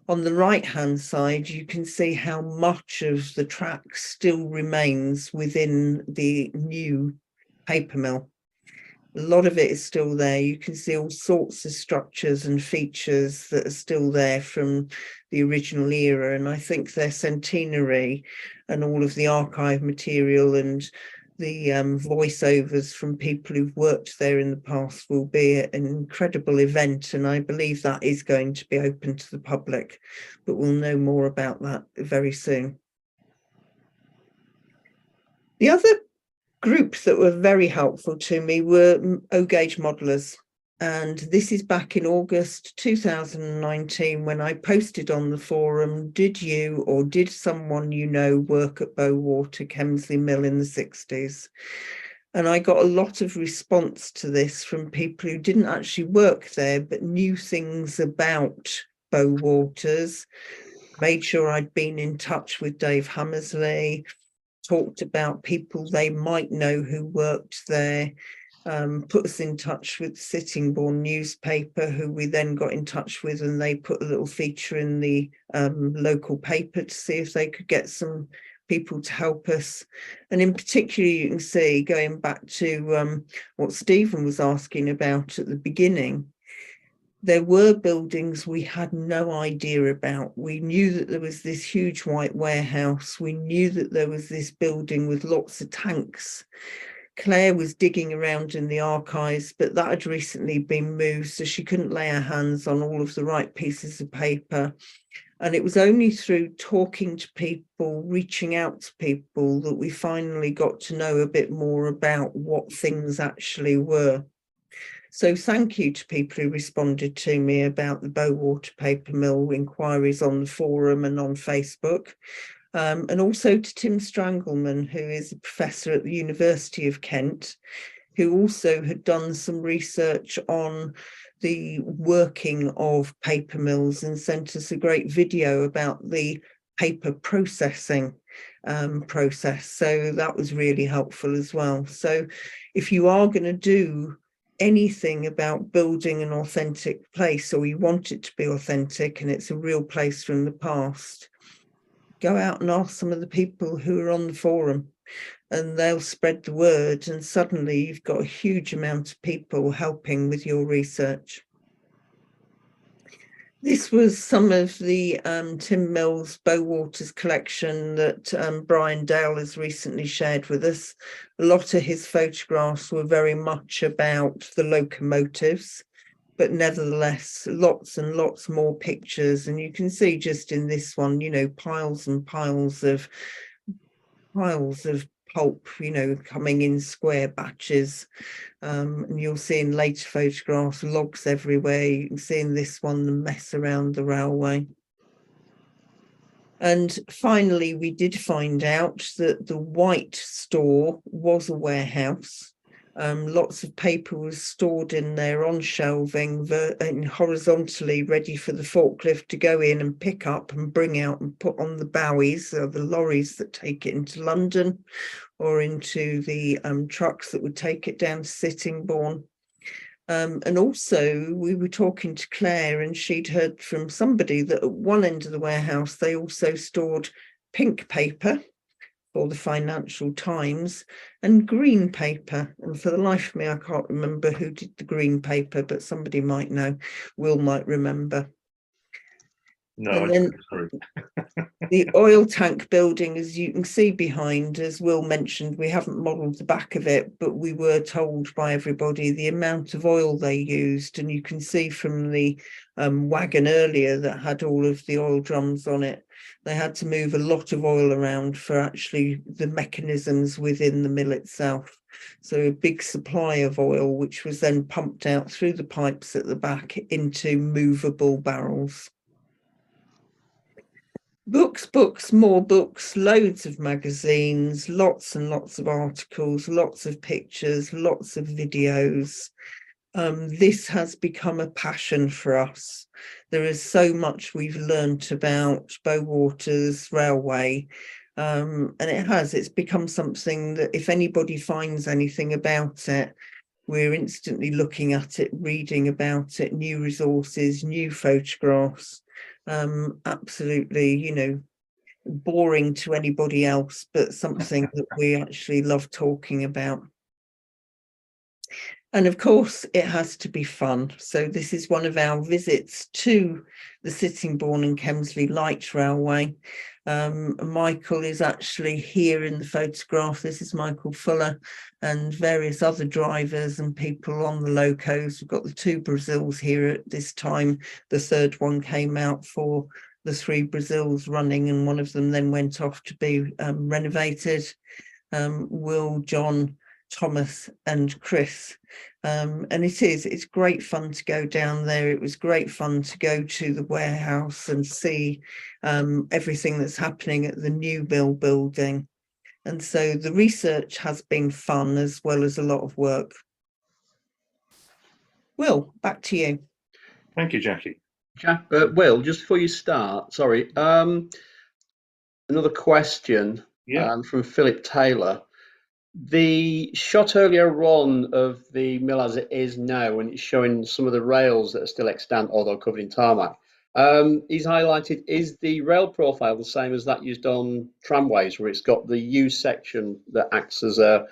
On the right-hand side, you can see how much of the track still remains within the new paper mill. A lot of it is still there. You can see all sorts of structures and features that are still there from the original era. And I think their centenary and all of the archive material and the voiceovers from people who've worked there in the past will be an incredible event. And I believe that is going to be open to the public, but we'll know more about that very soon. The other group that were very helpful to me were O-Gauge modelers. And this is back in August 2019 when I posted on the forum, did you or did someone you know work at Bowater Kemsley Mill in the 60s? And I got a lot of response to this from people who didn't actually work there, but knew things about Bowaters, made sure I'd been in touch with Dave Hammersley, talked about people they might know who worked there, put us in touch with Sittingbourne newspaper, who we then got in touch with, and they put a little feature in the local paper to see if they could get some people to help us. And in particular, you can see, going back to what Stephen was asking about at the beginning, there were buildings we had no idea about. We knew that there was this huge white warehouse. We knew that there was this building with lots of tanks. Claire was digging around in the archives, but that had recently been moved, so she couldn't lay her hands on all of the right pieces of paper. And it was only through talking to people, reaching out to people, that we finally got to know a bit more about what things actually were. So thank you to people who responded to me about the Bowater Paper Mill inquiries on the forum and on Facebook. And also to Tim Strangleman, who is a professor at the University of Kent, who also had done some research on the working of paper mills and sent us a great video about the paper processing process. So that was really helpful as well. So if you are going to do anything about building an authentic place, or you want it to be authentic and it's a real place from the past, go out and ask some of the people who are on the forum, and they'll spread the word, and suddenly you've got a huge amount of people helping with your research. This was some of the Tim Mills Bowaters collection that Brian Dale has recently shared with us. A lot of his photographs were very much about the locomotives, but nevertheless, lots and lots more pictures. And you can see just in this one, you know, piles and piles of pulp, you know, coming in square batches. And you'll see in later photographs, logs everywhere. You can see in this one, the mess around the railway. And finally, we did find out that the white store was a warehouse. Lots of paper was stored in there on shelving and horizontally, ready for the forklift to go in and pick up and bring out and put on the bowies, or the lorries that take it into London, or into the trucks that would take it down to Sittingbourne. And also we were talking to Claire, and she'd heard from somebody that at one end of the warehouse, they also stored pink paper for the Financial Times and green paper. And for the life of me, I can't remember who did the green paper, but somebody might know. Will might remember. No, And then sorry. the oil tank building, as you can see behind, as Will mentioned, we haven't modelled the back of it, but we were told by everybody the amount of oil they used. And you can see from the wagon earlier that had all of the oil drums on it, they had to move a lot of oil around for actually the mechanisms within the mill itself. So a big supply of oil, which was then pumped out through the pipes at the back into movable barrels. Books, more books, loads of magazines, lots and lots of articles, lots of pictures, lots of videos. This has become a passion for us. There is so much we've learnt about Bowwaters Railway, and it's become something that if anybody finds anything about it, we're instantly looking at it, reading about it, new resources, new photographs. Absolutely, you know, boring to anybody else, but something that we actually love talking about. And of course, it has to be fun. So this is one of our visits to the Sittingbourne and Kemsley Light Railway. Michael is actually here in the photograph. This is Michael Fuller and various other drivers and people on the locos. We've got the 2 Brazils here at this time. The third one came out for the 3 Brazils running, and one of them then went off to be renovated. Will, John, Thomas and Chris, and it's great fun to go down there. It was great fun to go to the warehouse and see everything that's happening at the new mill building, and so the research has been fun as well as a lot of work. Will, back to you. Thank you, Jackie. Will, just before you start, sorry, another question from Philip Taylor. The shot earlier on of the mill as it is now, and it's showing some of the rails that are still extant, although covered in tarmac. He's highlighted, is the rail profile the same as that used on tramways, where it's got the U section that acts as a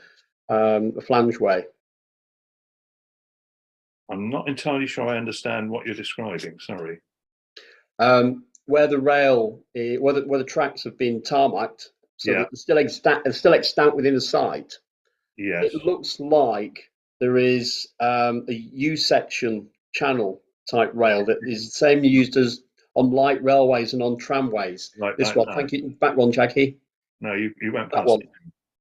flangeway? I'm not entirely sure I understand what you're describing. Sorry. Where the rail, where the tracks have been tarmacked, so Yeah. that they're still extant within the site. Yes. It looks like there is a U-section channel type rail that is the same used as on light railways and on tramways. Like this that, one, no. thank you. Back one, Jackie. No, you went That past one. it.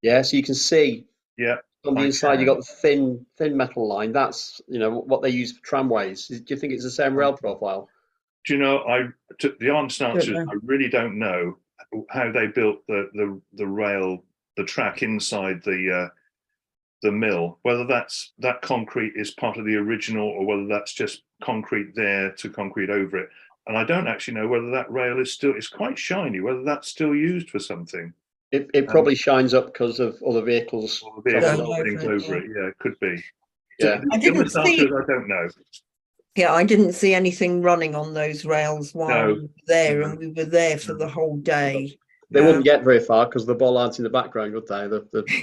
Yeah, so you can see. Yeah. On the inside, you got the thin metal line. That's, you know, what they use for tramways. Do you think it's the same rail profile? Do you know? The honest answer is I really don't know how they built the rail, the track inside the mill. Whether that concrete is part of the original, or whether that's just concrete there to concrete over it. And I don't actually know whether that rail is still. It's quite shiny. Whether that's still used for something. It probably shines up because of other vehicles. Things over it. Yeah, it could be. Yeah, I didn't see. I don't know. Yeah, I didn't see anything running on those rails while we were there, and we were there for the whole day. They wouldn't get very far because the bollards in the background, would they?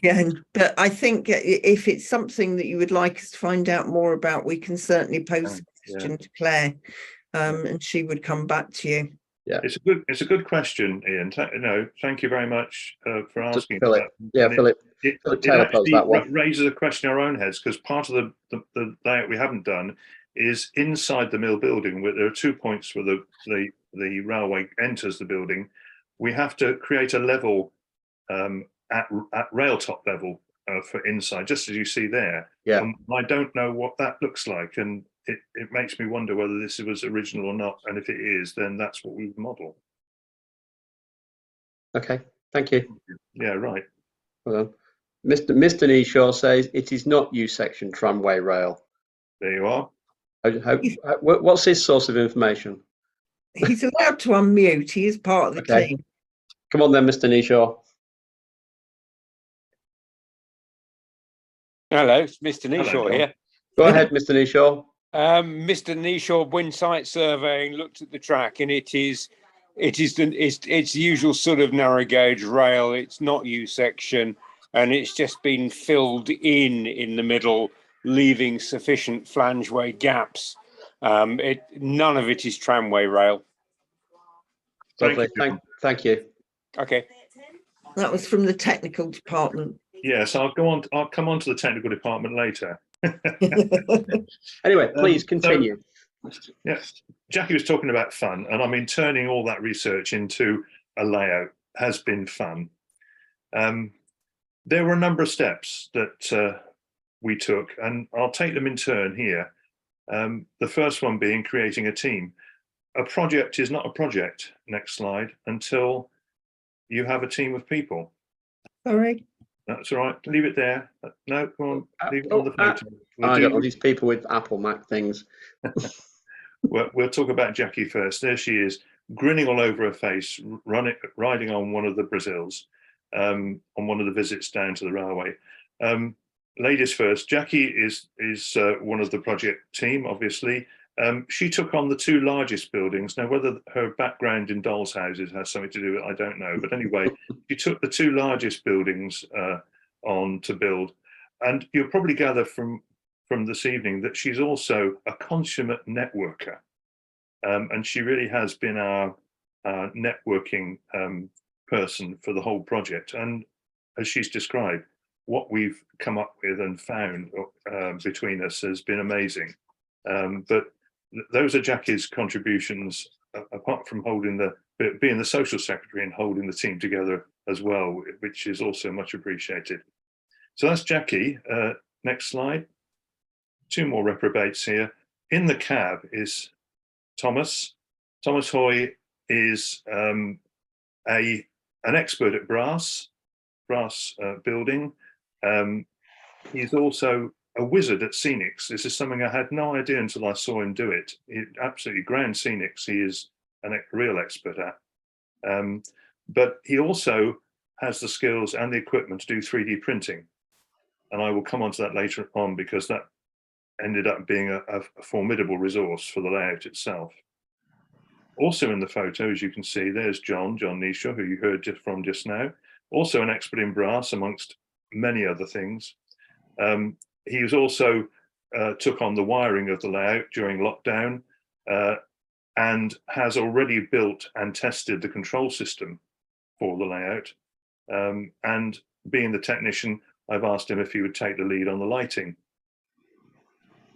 Yeah, but I think if it's something that you would like us to find out more about, we can certainly pose a question to Claire, and she would come back to you. Yeah, it's a good question, Ian. Thank you very much for asking. Philip. Yeah, Philip. Philip Taylor posed that one. Raises a question in our own heads, because part of the layout we haven't done is inside the mill building, where there are 2 points where the railway enters the building. We have to create a level at rail top level for inside, just as you see there. Yeah. I don't know what that looks like, and it makes me wonder whether this was original or not. And if it is, then that's what we would model. Okay, thank you. Yeah, right. Well, Mr. Kneeshaw says it is not U-section tramway rail. There you are. What's his source of information? He's allowed to unmute. He is part of the team. Come on then, Mr. Kneeshaw. Hello, it's Mr. Kneeshaw here. Go ahead, Mr. Kneeshaw. Mr. Kneeshaw, when site surveying, looked at the track, and it's the usual sort of narrow gauge rail. It's not U-section, and it's just been filled in the middle, leaving sufficient flangeway gaps. None of it is tramway rail. Lovely. John. Thank you. Okay. That was from the technical department. Yes, I'll come on to the technical department later. Anyway, please continue. Yes, Jackie was talking about fun, and I mean, turning all that research into a layout has been fun. There were a number of steps that we took, and I'll take them in turn here. The first one being creating a team. A project is not a project, next slide, until you have a team of people. Sorry. That's all right, leave it there. No, come on, leave it on the photo. I got all these people with Apple Mac things. We'll talk about Jackie first. There she is, grinning all over her face, riding on one of the Brazils, on one of the visits down to the railway. Ladies first, Jackie is one of the project team, obviously. She took on the two largest buildings. Now, whether her background in dolls' houses has something to do with it, I don't know. But anyway, she took the two largest buildings on to build. And you'll probably gather from this evening that she's also a consummate networker. And she really has been our networking person for the whole project. And as she's described, what we've come up with and found between us has been amazing. But those are Jackie's contributions, apart from being the social secretary and holding the team together as well, which is also much appreciated. So that's Jackie. Next slide. Two more reprobates here. In the cab is Thomas. Thomas Hoy is an expert at brass building. He's also a wizard at scenics. This is something I had no idea until I saw him do it. Absolutely grand scenics. He is a real expert at. But he also has the skills and the equipment to do 3D printing. And I will come on to that later on, because that ended up being a formidable resource for the layout itself. Also in the photo, as you can see, there's John Kneeshaw, who you heard just now. Also an expert in brass, amongst many other things. He was also took on the wiring of the layout during lockdown, and has already built and tested the control system for the layout. And being the technician, I've asked him if he would take the lead on the lighting.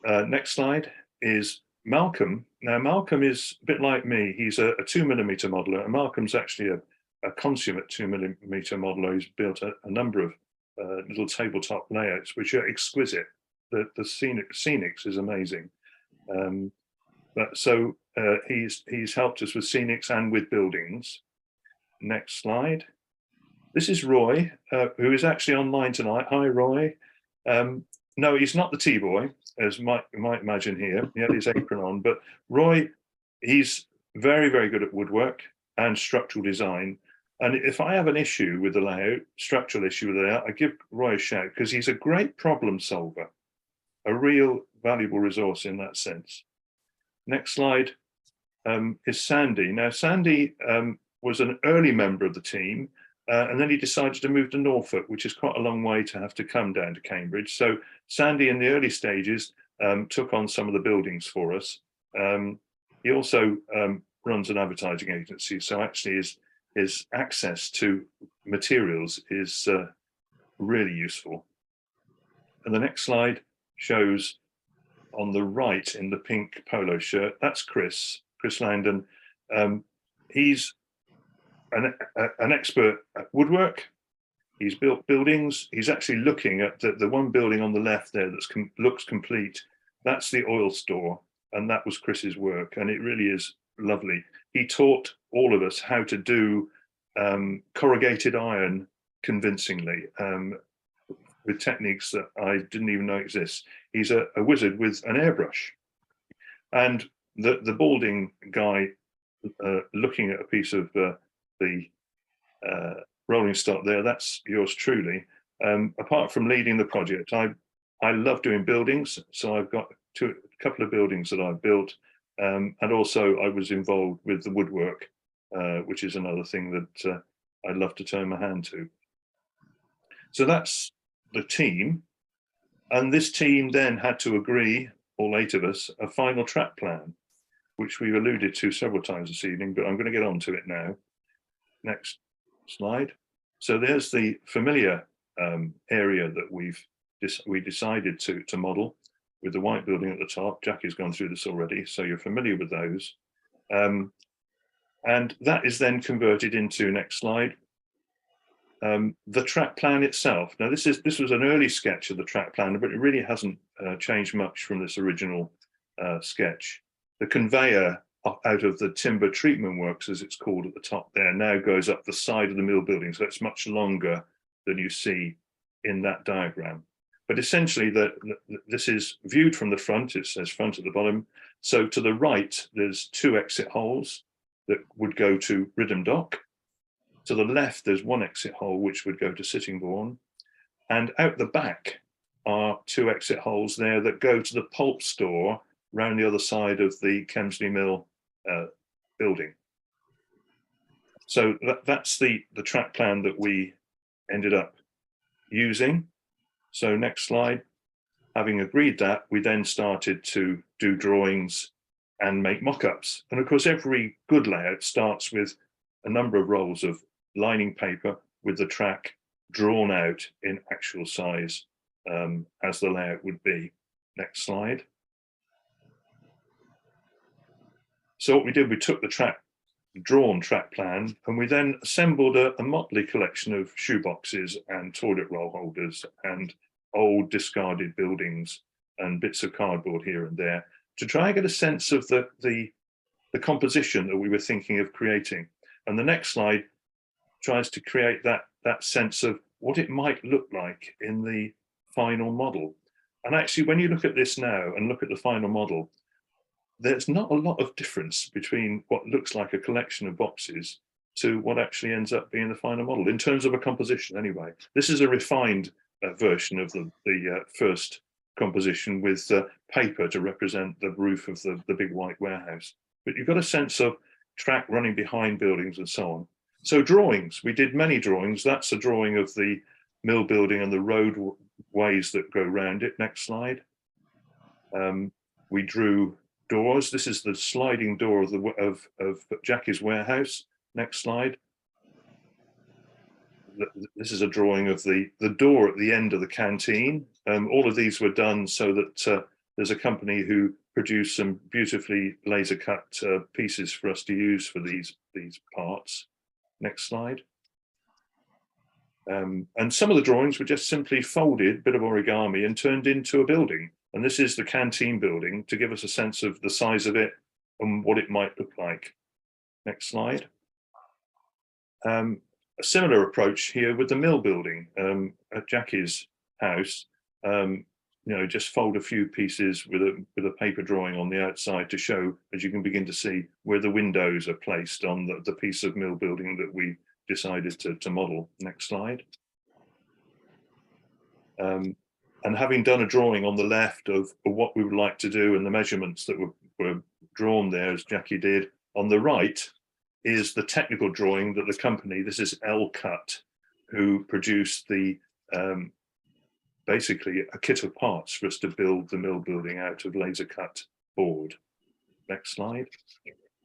Next slide is Malcolm. Now, Malcolm is a bit like me. He's a 2mm modeler, and Malcolm's actually a consummate 2mm modeler. He's built a number of little tabletop layouts, which are exquisite. The scenics is amazing. So he's helped us with scenics and with buildings. Next slide. This is Roy, who is actually online tonight. Hi, Roy. No, he's not the T-boy, as you might imagine here. He had his apron on, but Roy, he's very, very good at woodwork and structural design. And if I have an issue with the layout, structural issue with the layout, I give Roy a shout, because he's a great problem solver, a real valuable resource in that sense. Next slide is Sandy. Now, Sandy was an early member of the team, and then he decided to move to Norfolk, which is quite a long way to have to come down to Cambridge. So Sandy, in the early stages, took on some of the buildings for us. He also runs an advertising agency, so actually his access to materials is really useful. And the next slide shows, on the right in the pink polo shirt, that's Chris Langdon. He's an expert at woodwork. He's built buildings. He's actually looking at the one building on the left there that looks complete. That's the oil store, and that was Chris's work, and it really is lovely. He taught all of us how to do corrugated iron convincingly, with techniques that I didn't even know exist. He's a wizard with an airbrush. And the balding guy looking at a piece of the rolling stock there, that's yours truly. Apart from leading the project, I love doing buildings, so I've got a couple of buildings that I've built, and also I was involved with the woodwork, which is another thing that I love to turn my hand to. So that's the team, and this team then had to agree, all 8 of us, a final track plan. which we've alluded to several times this evening, but I'm going to get on to it now. Next slide. So there's the familiar area that we decided to model, with the white building at the top. Jackie's gone through this already, so you're familiar with those. And that is then converted into, next slide, the track plan itself. Now this was an early sketch of the track plan, but it really hasn't changed much from this original sketch. The conveyor out of the timber treatment works, as it's called at the top there, now goes up the side of the mill building, so it's much longer than you see in that diagram. But essentially, this is viewed from the front. It says front at the bottom. So to the right, there's 2 exit holes that would go to Ridham Dock. To the left, there's 1 exit hole which would go to Sittingbourne. And out the back are 2 exit holes there that go to the pulp store round the other side of the Kemsley Mill building. So that's the track plan that we ended up using. So next slide. Having agreed that, we then started to do drawings and make mock-ups. And of course, every good layout starts with a number of rolls of lining paper with the track drawn out in actual size as the layout would be. Next slide. So what we did, we took the drawn track plan, and we then assembled a motley collection of shoeboxes and toilet roll holders and old discarded buildings and bits of cardboard here and there to try and get a sense of the composition that we were thinking of creating. And the next slide tries to create that sense of what it might look like in the final model. And actually, when you look at this now and look at the final model, there's not a lot of difference between what looks like a collection of boxes to what actually ends up being the final model, in terms of a composition anyway. This is a refined version of the first composition with paper to represent the roof of the big white warehouse. But you've got a sense of track running behind buildings and so on. So drawings, we did many drawings. That's a drawing of the mill building and the roadways that go around it. Next slide. We drew doors. This is the sliding door of Jackie's warehouse. Next slide. This is a drawing of the door at the end of the canteen. All of these were done so that there's a company who produced some beautifully laser cut pieces for us to use for these parts. Next slide. And some of the drawings were just simply folded, bit of origami, and turned into a building. And this is the canteen building to give us a sense of the size of it and what it might look like. Next slide. A similar approach here with the mill building at Jackie's house. You know, just fold a few pieces with a paper drawing on the outside to show, as you can begin to see, where the windows are placed on the piece of mill building that we decided to model. Next slide. And having done a drawing on the left of what we would like to do and the measurements that were drawn there, as Jackie did, on the right is the technical drawing that the company, this is L-Cut, who produced the basically a kit of parts for us to build the mill building out of laser cut board. Next slide.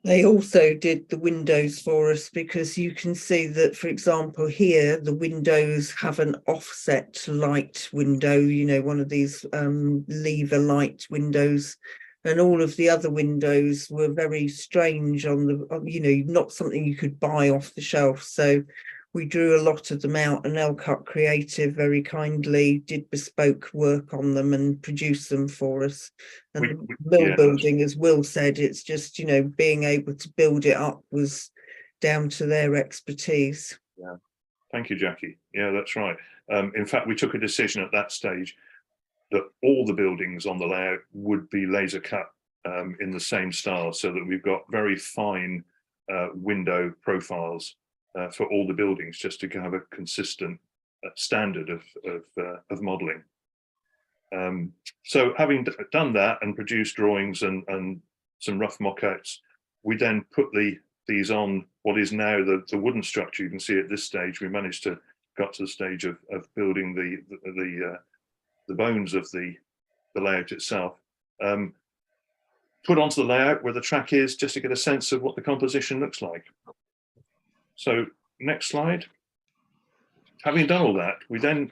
They also did the windows for us, because you can see that, for example, here the windows have an offset light window, you know, one of these lever light windows, and all of the other windows were very strange on the, you know, not something you could buy off the shelf. So we drew a lot of them out, and L-Cut Creative very kindly did bespoke work on them and produced them for us. And mill building, as Will said, it's just, you know, being able to build it up was down to their expertise. Yeah, thank you, Jackie. Yeah, that's right. In fact, we took a decision at that stage that all the buildings on the layout would be laser cut in the same style, so that we've got very fine window profiles for all the buildings, just to have a consistent standard of modelling. So having done that and produced drawings and some rough mock-outs, we then put these on what is now the wooden structure. You can see at this stage we managed to got to the stage of building the bones of the layout itself. put onto the layout where the track is, just to get a sense of what the composition looks like. So next slide. Having done all that, we then,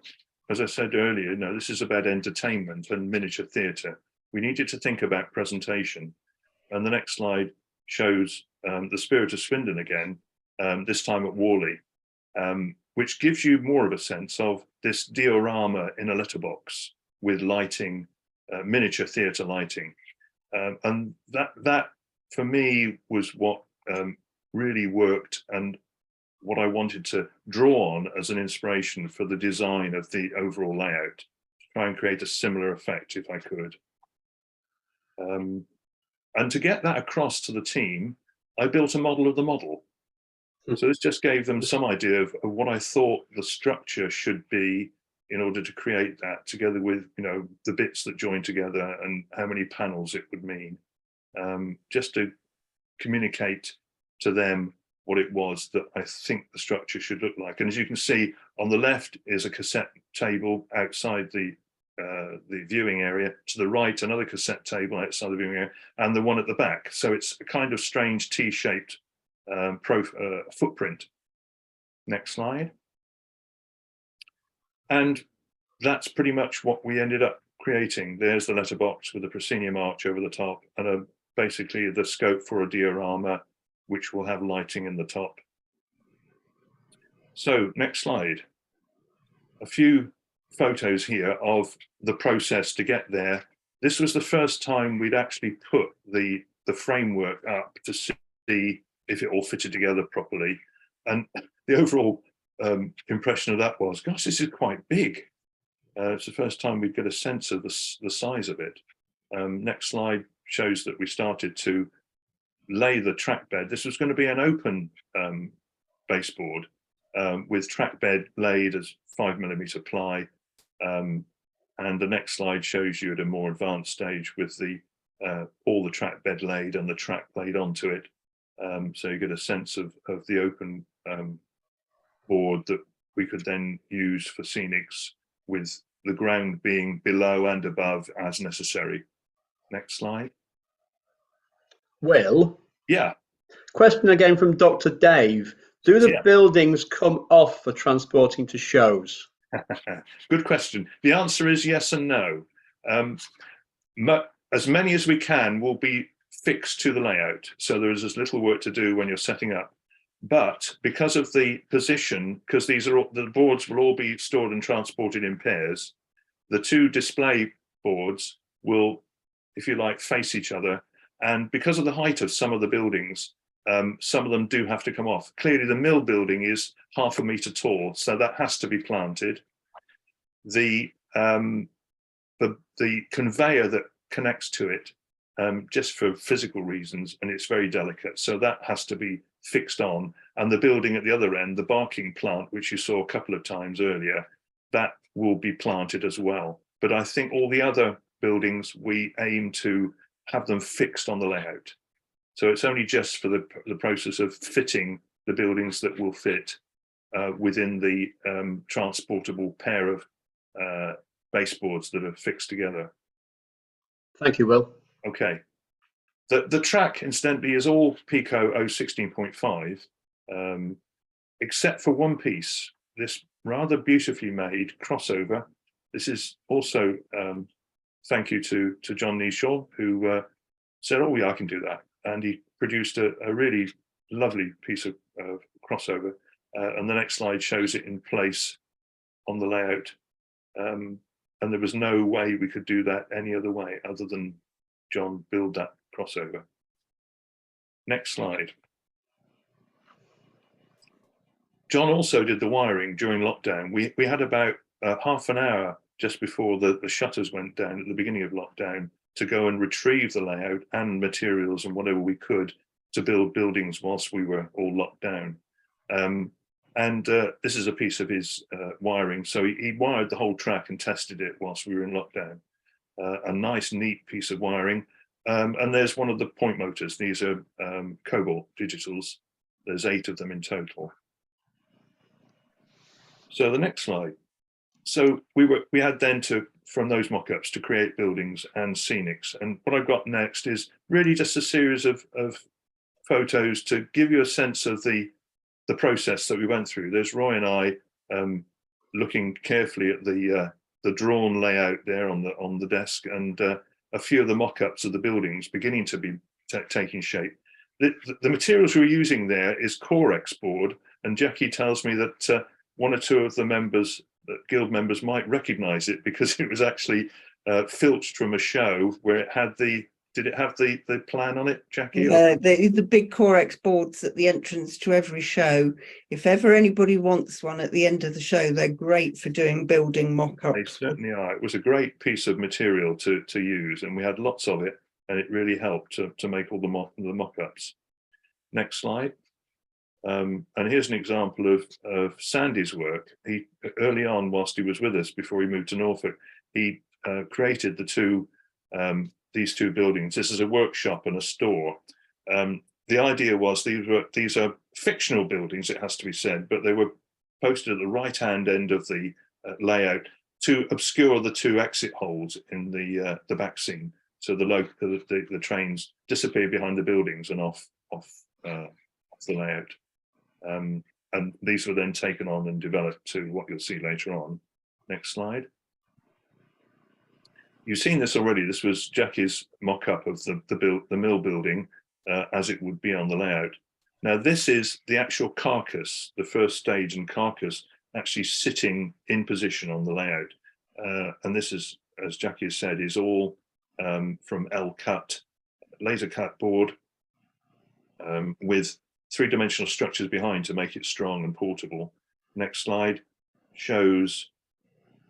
as I said earlier, this is about entertainment and miniature theatre. We needed to think about presentation. And the next slide shows the Spirit of Swindon again, this time at Worley, which gives you more of a sense of this diorama in a letterbox with lighting, miniature theatre lighting. And that for me was what really worked, and what I wanted to draw on as an inspiration for the design of the overall layout, to try and create a similar effect if I could. And to get that across to the team, I built a model of the model. So this just gave them some idea of what I thought the structure should be in order to create that, together with the bits that join together and how many panels it would mean, just to communicate to them what it was that I think the structure should look like. And as you can see, on the left is a cassette table outside the viewing area. To the right, another cassette table outside the viewing area, and the one at the back. So it's a kind of strange T-shaped footprint. Next slide. And that's pretty much what we ended up creating. There's the letterbox with the proscenium arch over the top, and basically the scope for a diorama, which will have lighting in the top. So next slide. A few photos here of the process to get there. This was the first time we'd actually put the framework up to see if it all fitted together properly. And the overall impression of that was, gosh, this is quite big. It's the first time we'd get a sense of the size of it. Next slide shows that we started to lay the track bed. This was going to be an open baseboard with track bed laid as 5mm ply. And the next slide shows you at a more advanced stage with all the track bed laid and the track laid onto it. So you get a sense of the open board that we could then use for scenics, with the ground being below and above as necessary. Next slide. Will? Yeah. Question again from Dr. Dave. Do the buildings come off for transporting to shows? Good question. The answer is yes and no. As many as we can will be fixed to the layout, so there is as little work to do when you're setting up. But because of the position, because the boards will all be stored and transported in pairs, the two display boards will, if you like, face each other. And because of the height of some of the buildings, some of them do have to come off. Clearly, the mill building is 0.5 metre tall, so that has to be planted. The conveyor that connects to it, just for physical reasons, and it's very delicate, so that has to be fixed on. And the building at the other end, the barking plant, which you saw a couple of times earlier, that will be planted as well. But I think all the other buildings, we aim to have them fixed on the layout. So it's only just for the process of fitting the buildings that will fit within the transportable pair of baseboards that are fixed together. Thank you, Will. Okay. The track, incidentally, is all Pico 016.5, except for one piece, this rather beautifully made crossover. This is also thank you to John Kneeshaw, who said, oh yeah, I can do that. And he produced a really lovely piece of crossover. And the next slide shows it in place on the layout. And there was no way we could do that any other way other than John build that crossover. Next slide. John also did the wiring during lockdown. We had about half an hour just before the shutters went down at the beginning of lockdown to go and retrieve the layout and materials and whatever we could to build buildings whilst we were all locked down. This is a piece of his wiring. So he wired the whole track and tested it whilst we were in lockdown. A nice, neat piece of wiring. And there's one of the point motors. These are Cobalt digitals. There's 8 of them in total. So the next slide. So we had then to from those mock-ups to create buildings and scenics. And what I've got next is really just a series of photos to give you a sense of the process that we went through. There's Roy and I looking carefully at the drawn layout there on the desk, and a few of the mock-ups of the buildings beginning to be taking shape. The materials we're using there is Corex board, and Jackie tells me that one or two of the members, guild members, might recognise it because it was actually filched from a show where it had did it have the plan on it, Jackie? Yeah, the big Corex boards at the entrance to every show. If ever anybody wants one at the end of the show, they're great for doing building mock-ups. They certainly are. It was a great piece of material to use, and we had lots of it, and it really helped to make all the mock-ups. Next slide. And here's an example of Sandy's work. He early on, whilst he was with us before he moved to Norfolk, he created these two buildings. This is a workshop and a store. The idea was these are fictional buildings, it has to be said, but they were posted at the right-hand end of the layout to obscure the two exit holes in the back scene, so the trains disappear behind the buildings and off the layout. And these were then taken on and developed to what you'll see later on. Next slide. You've seen this already. This was Jackie's mock-up of the mill building as it would be on the layout. Now this is the actual carcass, the first stage and carcass actually sitting in position on the layout. And this is, as Jackie has said, is all from L-cut, laser cut board with three-dimensional structures behind to make it strong and portable. Next slide shows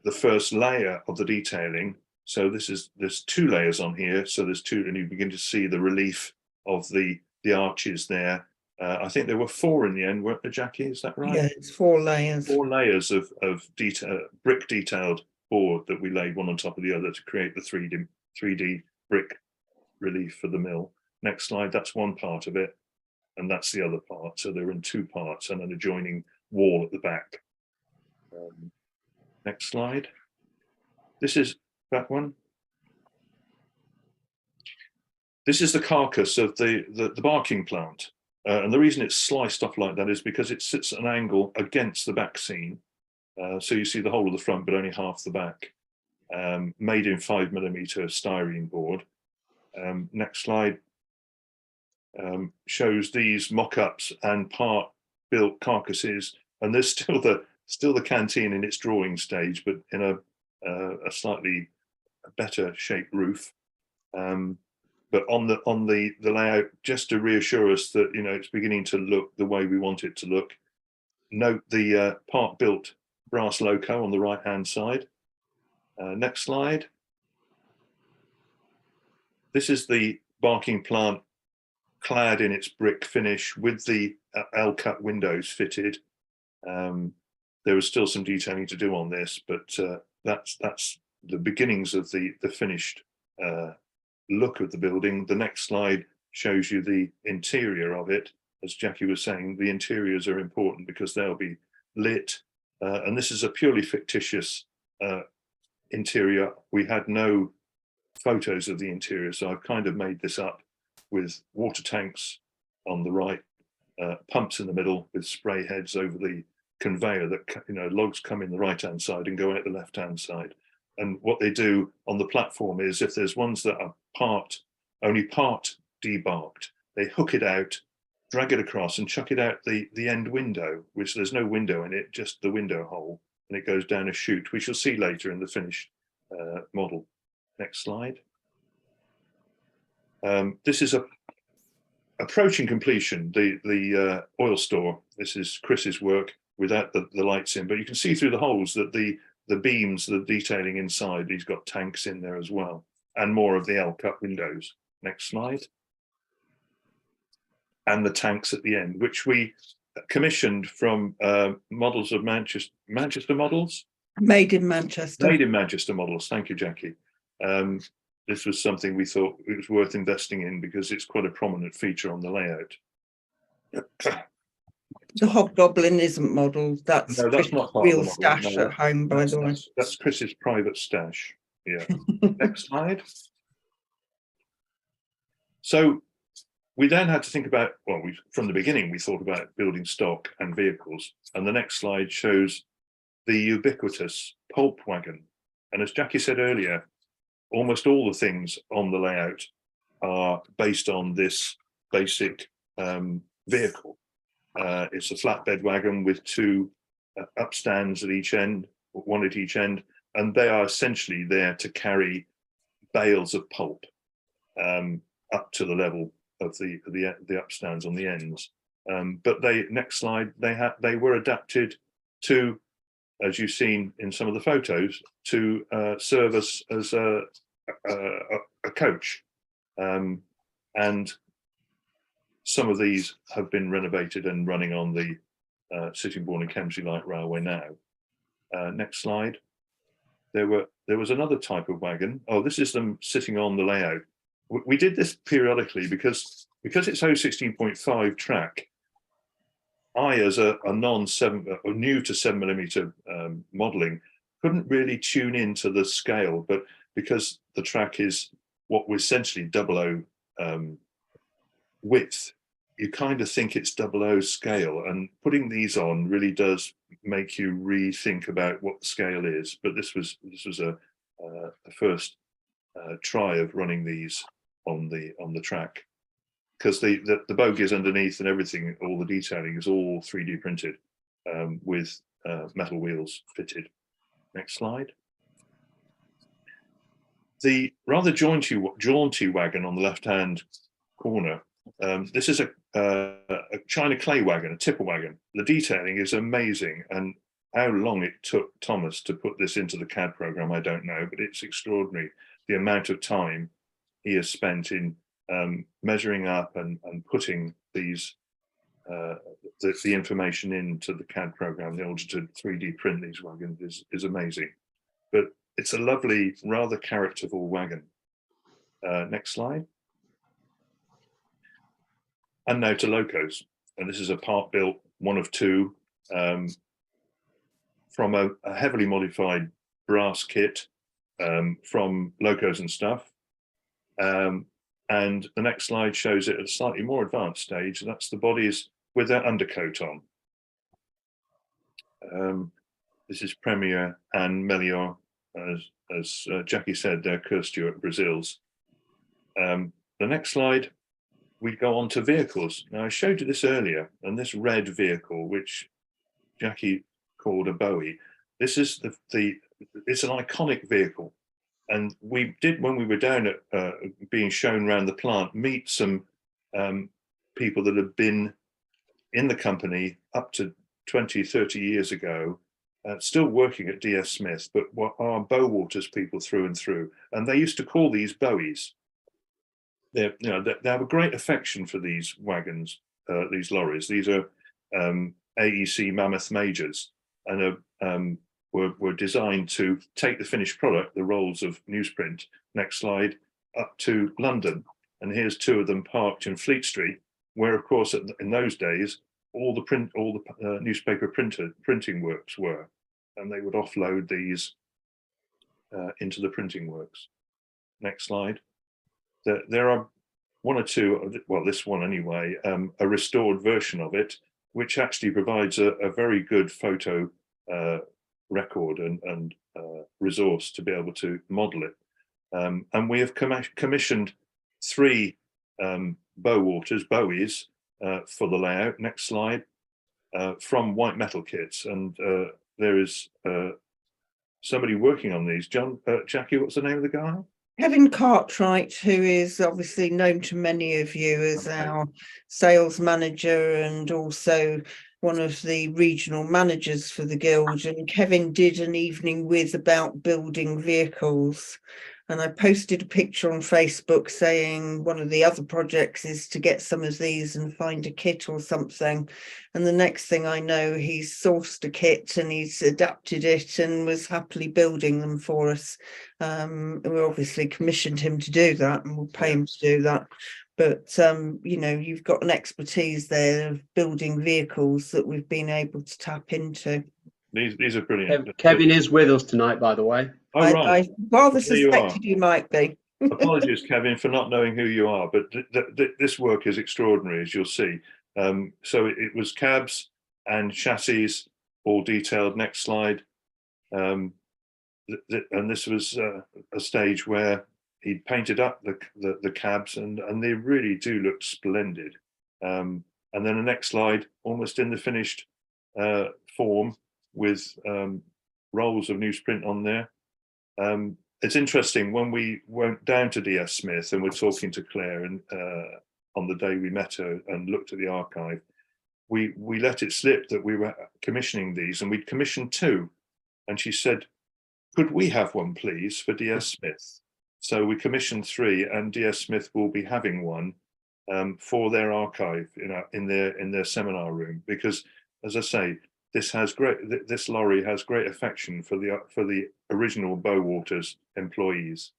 the first layer of the detailing. So there's two layers on here. So there's two, and you begin to see the relief of the arches there. I think there were four in the end, weren't there, Jackie? Is that right? Yeah, it's 4 layers. 4 layers of brick detailed board that we laid one on top of the other to create the 3D brick relief for the mill. Next slide, that's one part of it, and that's the other part. So they're in 2 parts and an adjoining wall at the back. Next slide. This is that one. This is the carcass of the barking plant. And the reason it's sliced off like that is because it sits at an angle against the back scene. So you see the whole of the front, but only half the back. Made in 5mm styrene board. Next slide shows these mock-ups and part-built carcasses, and there's still the canteen in its drawing stage, but in a slightly better shaped roof. But on the layout, just to reassure us that it's beginning to look the way we want it to look. Note the part-built brass loco on the right-hand side. Next slide. This is the barking plant clad in its brick finish with the L-cut windows fitted. There was still some detailing to do on this, but that's the beginnings of the finished look of the building. The next slide shows you the interior of it. As Jackie was saying, the interiors are important because they'll be lit. And this is a purely fictitious interior. We had no photos of the interior, so I've kind of made this up with water tanks on the right, pumps in the middle with spray heads over the conveyor that logs come in the right-hand side and go out the left-hand side. And what they do on the platform is, if there's ones that are only part debarked, they hook it out, drag it across and chuck it out the end window, which there's no window in it, just the window hole, and it goes down a chute. We shall see later in the finished model. Next slide. This is approaching completion, the oil store. This is Chris's work without the lights in, but you can see through the holes that the beams, the detailing inside, he's got tanks in there as well, and more of the L-cut windows. Next slide. And the tanks at the end, which we commissioned from models of Manchester models? Made in Manchester. Made in Manchester models. Thank you, Jackie. This was something we thought it was worth investing in because it's quite a prominent feature on the layout. The Hobgoblin isn't modelled. That's No, that's not part real of the model. stash No, at home, by the way. That's Chris's private stash. Yeah. Next slide. So we then had to think about, well, from the beginning, we thought about building stock and vehicles. And the next slide shows the ubiquitous pulp wagon. And as Jackie said earlier, almost all the things on the layout are based on this basic vehicle. It's a flatbed wagon with two upstands at each end, one at each end, and they are essentially there to carry bales of pulp up to the level of the upstands on the ends. But next slide, they were adapted to, as you've seen in some of the photos, to serve as a coach. And some of these have been renovated and running on the Sittingbourne and Kemsley Light Railway now. Next slide. There was another type of wagon. Oh, this is them sitting on the layout. We did this periodically because it's 016.5 track. I, as a non-7 or new to 7mm modelling, couldn't really tune into the scale, but because the track is what was essentially 00 width, you kind of think it's 00 scale, and putting these on really does make you rethink about what the scale is. But this was a first try of running these on the track, because the bogies underneath and everything, all the detailing is all 3D printed with metal wheels fitted. Next slide. The rather jaunty wagon on the left-hand corner. This is a China clay wagon, a tipper wagon. The detailing is amazing, and how long it took Thomas to put this into the CAD program, I don't know, but it's extraordinary the amount of time he has spent in measuring up and putting these the information into the CAD program in order to 3D print these wagons is amazing. But it's a lovely, rather characterful wagon. Next slide. And now to locos. And this is a part built, one of two, from a heavily modified brass kit from locos and stuff. And the next slide shows it at a slightly more advanced stage. And that's the bodies with their undercoat on. This is Premier and Melior, as Jackie said, they're Kerr Stewart Brazils. The next slide, we go on to vehicles. Now, I showed you this earlier, and this red vehicle, which Jackie called a Bowie, this is it's an iconic vehicle. And we did, when we were down at being shown around the plant, meet some people that have been in the company up to 20, 30 years ago, still working at DS Smith, but are Bowwaters people through and through. And they used to call these Bowies. They have a great affection for these wagons, these lorries. These are AEC Mammoth Majors, and were designed to take the finished product, the rolls of newsprint, next slide, up to London. And here's two of them parked in Fleet Street, where, of course, in those days, all the newspaper printing works were, and they would offload these into the printing works. Next slide. There are one or two, well, this one anyway, a restored version of it, which actually provides a very good photo record and resource to be able to model it. And we have commissioned 3 Bowies for the layout. Next slide. From white metal kits, and there is somebody working on these. Jackie, what's the name of the guy? Kevin Cartwright, who is obviously known to many of you as our sales manager and also one of the regional managers for the guild. And Kevin did an evening with about building vehicles. And I posted a picture on Facebook saying one of the other projects is to get some of these and find a kit or something. And the next thing I know, he's sourced a kit and he's adapted it and was happily building them for us. We obviously commissioned him to do that, and we'll pay him to do that. But, you know, you've got an expertise there of building vehicles that we've been able to tap into. These are brilliant. Kevin is with us tonight, by the way. Oh, right. I rather There you are. suspected you might be. Apologies, Kevin, for not knowing who you are, but this work is extraordinary, as you'll see. So it was cabs and chassis, all detailed. Next slide. And this was a stage where he painted up the cabs, and they really do look splendid. And then the next slide, almost in the finished form, with rolls of newsprint on there. It's interesting, when we went down to DS Smith and were talking to Claire and on the day we met her and looked at the archive, we let it slip that we were commissioning these, and we'd commissioned 2, and she said, could we have one please for DS Smith? So we commissioned 3, and DS Smith will be having one for their archive in their seminar room, because, as I say, this lorry has great affection for the original Bowwaters employees.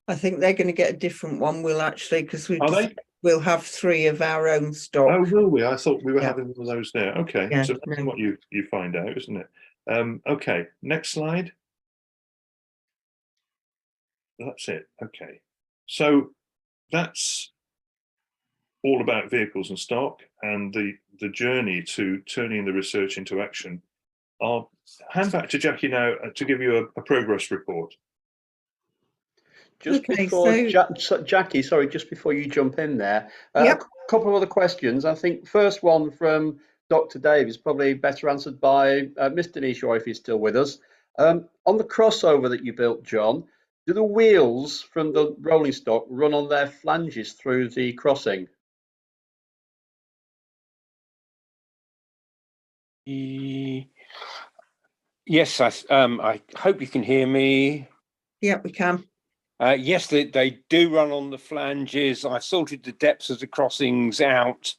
I think they're going to get a different one. We'll actually, because we'll have 3 of our own stock. Oh, will we? I thought we were having one of those there. Okay, yeah, so that's what you find out, isn't it? Okay, next slide. That's it. Okay, so that's all about vehicles and stock, and the journey to turning the research into action. I'll hand back to Jackie now to give you a progress report. Just Okay, before Jackie, sorry, just before you jump in there, a couple of other questions. I think first one from Dr. Dave is probably better answered by Mr. Kneeshaw, if he's still with us. On the crossover that you built, John, do the wheels from the rolling stock run on their flanges through the crossing? Yes, I hope you can hear me. Yeah, we can. Yes, they do run on the flanges. I sorted the depths of the crossings out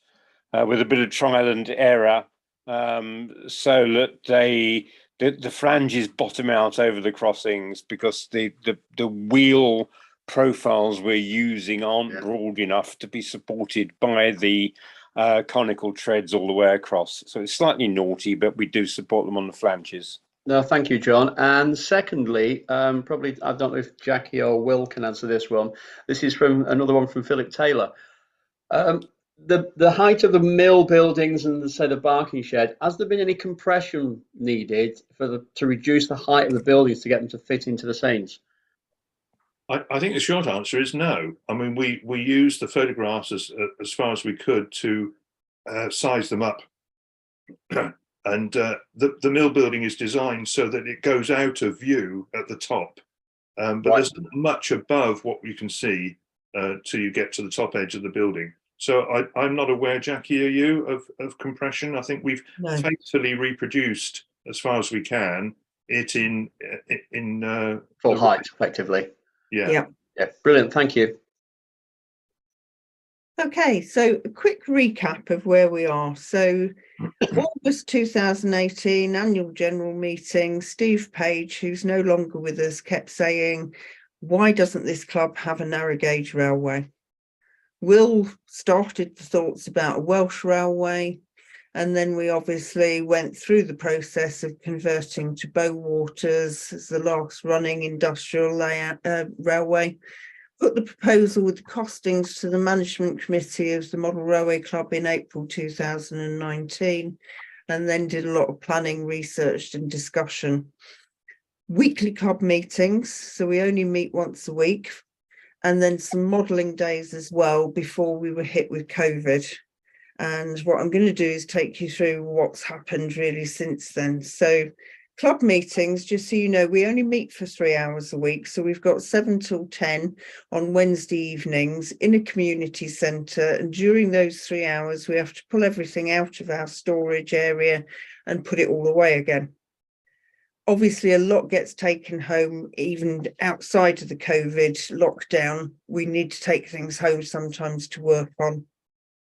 with a bit of trial and error, so that the flanges bottom out over the crossings, because the wheel profiles we're using aren't broad enough to be supported by the conical treads all the way across. So it's slightly naughty, but we do support them on the flanges. No, thank you, John. And secondly, probably, I don't know if Jackie or Will can answer this one. This is from another one from Philip Taylor. The height of the mill buildings and the set of barking shed, has there been any compression needed to reduce the height of the buildings to get them to fit into the scenes? I think the short answer is no. I mean, we used the photographs as far as we could to size them up. And the mill building is designed so that it goes out of view at the top, but there's not much above what you can see till you get to the top edge of the building. So I'm not aware, Jackie, are you, of compression? I think we've faithfully reproduced, as far as we can, it in full height, effectively. Yeah. Brilliant. Thank you. Okay, so a quick recap of where we are. So August 2018, annual general meeting, Steve Page, who's no longer with us, kept saying, why doesn't this club have a narrow gauge railway? Will started the thoughts about a Welsh railway, and then we obviously went through the process of converting to Bowwaters as the last running industrial railway. Put the proposal with the costings to the management committee of the Model Railway Club in April 2019, and then did a lot of planning, research and discussion. Weekly club meetings, so we only meet once a week, and then some modelling days as well before we were hit with COVID. And what I'm going to do is take you through what's happened really since then. So club meetings, just so you know, we only meet for 3 hours a week. So we've got 7 till 10 on Wednesday evenings in a community centre. And during those 3 hours, we have to pull everything out of our storage area and put it all away again. Obviously, a lot gets taken home, even outside of the COVID lockdown. We need to take things home sometimes to work on.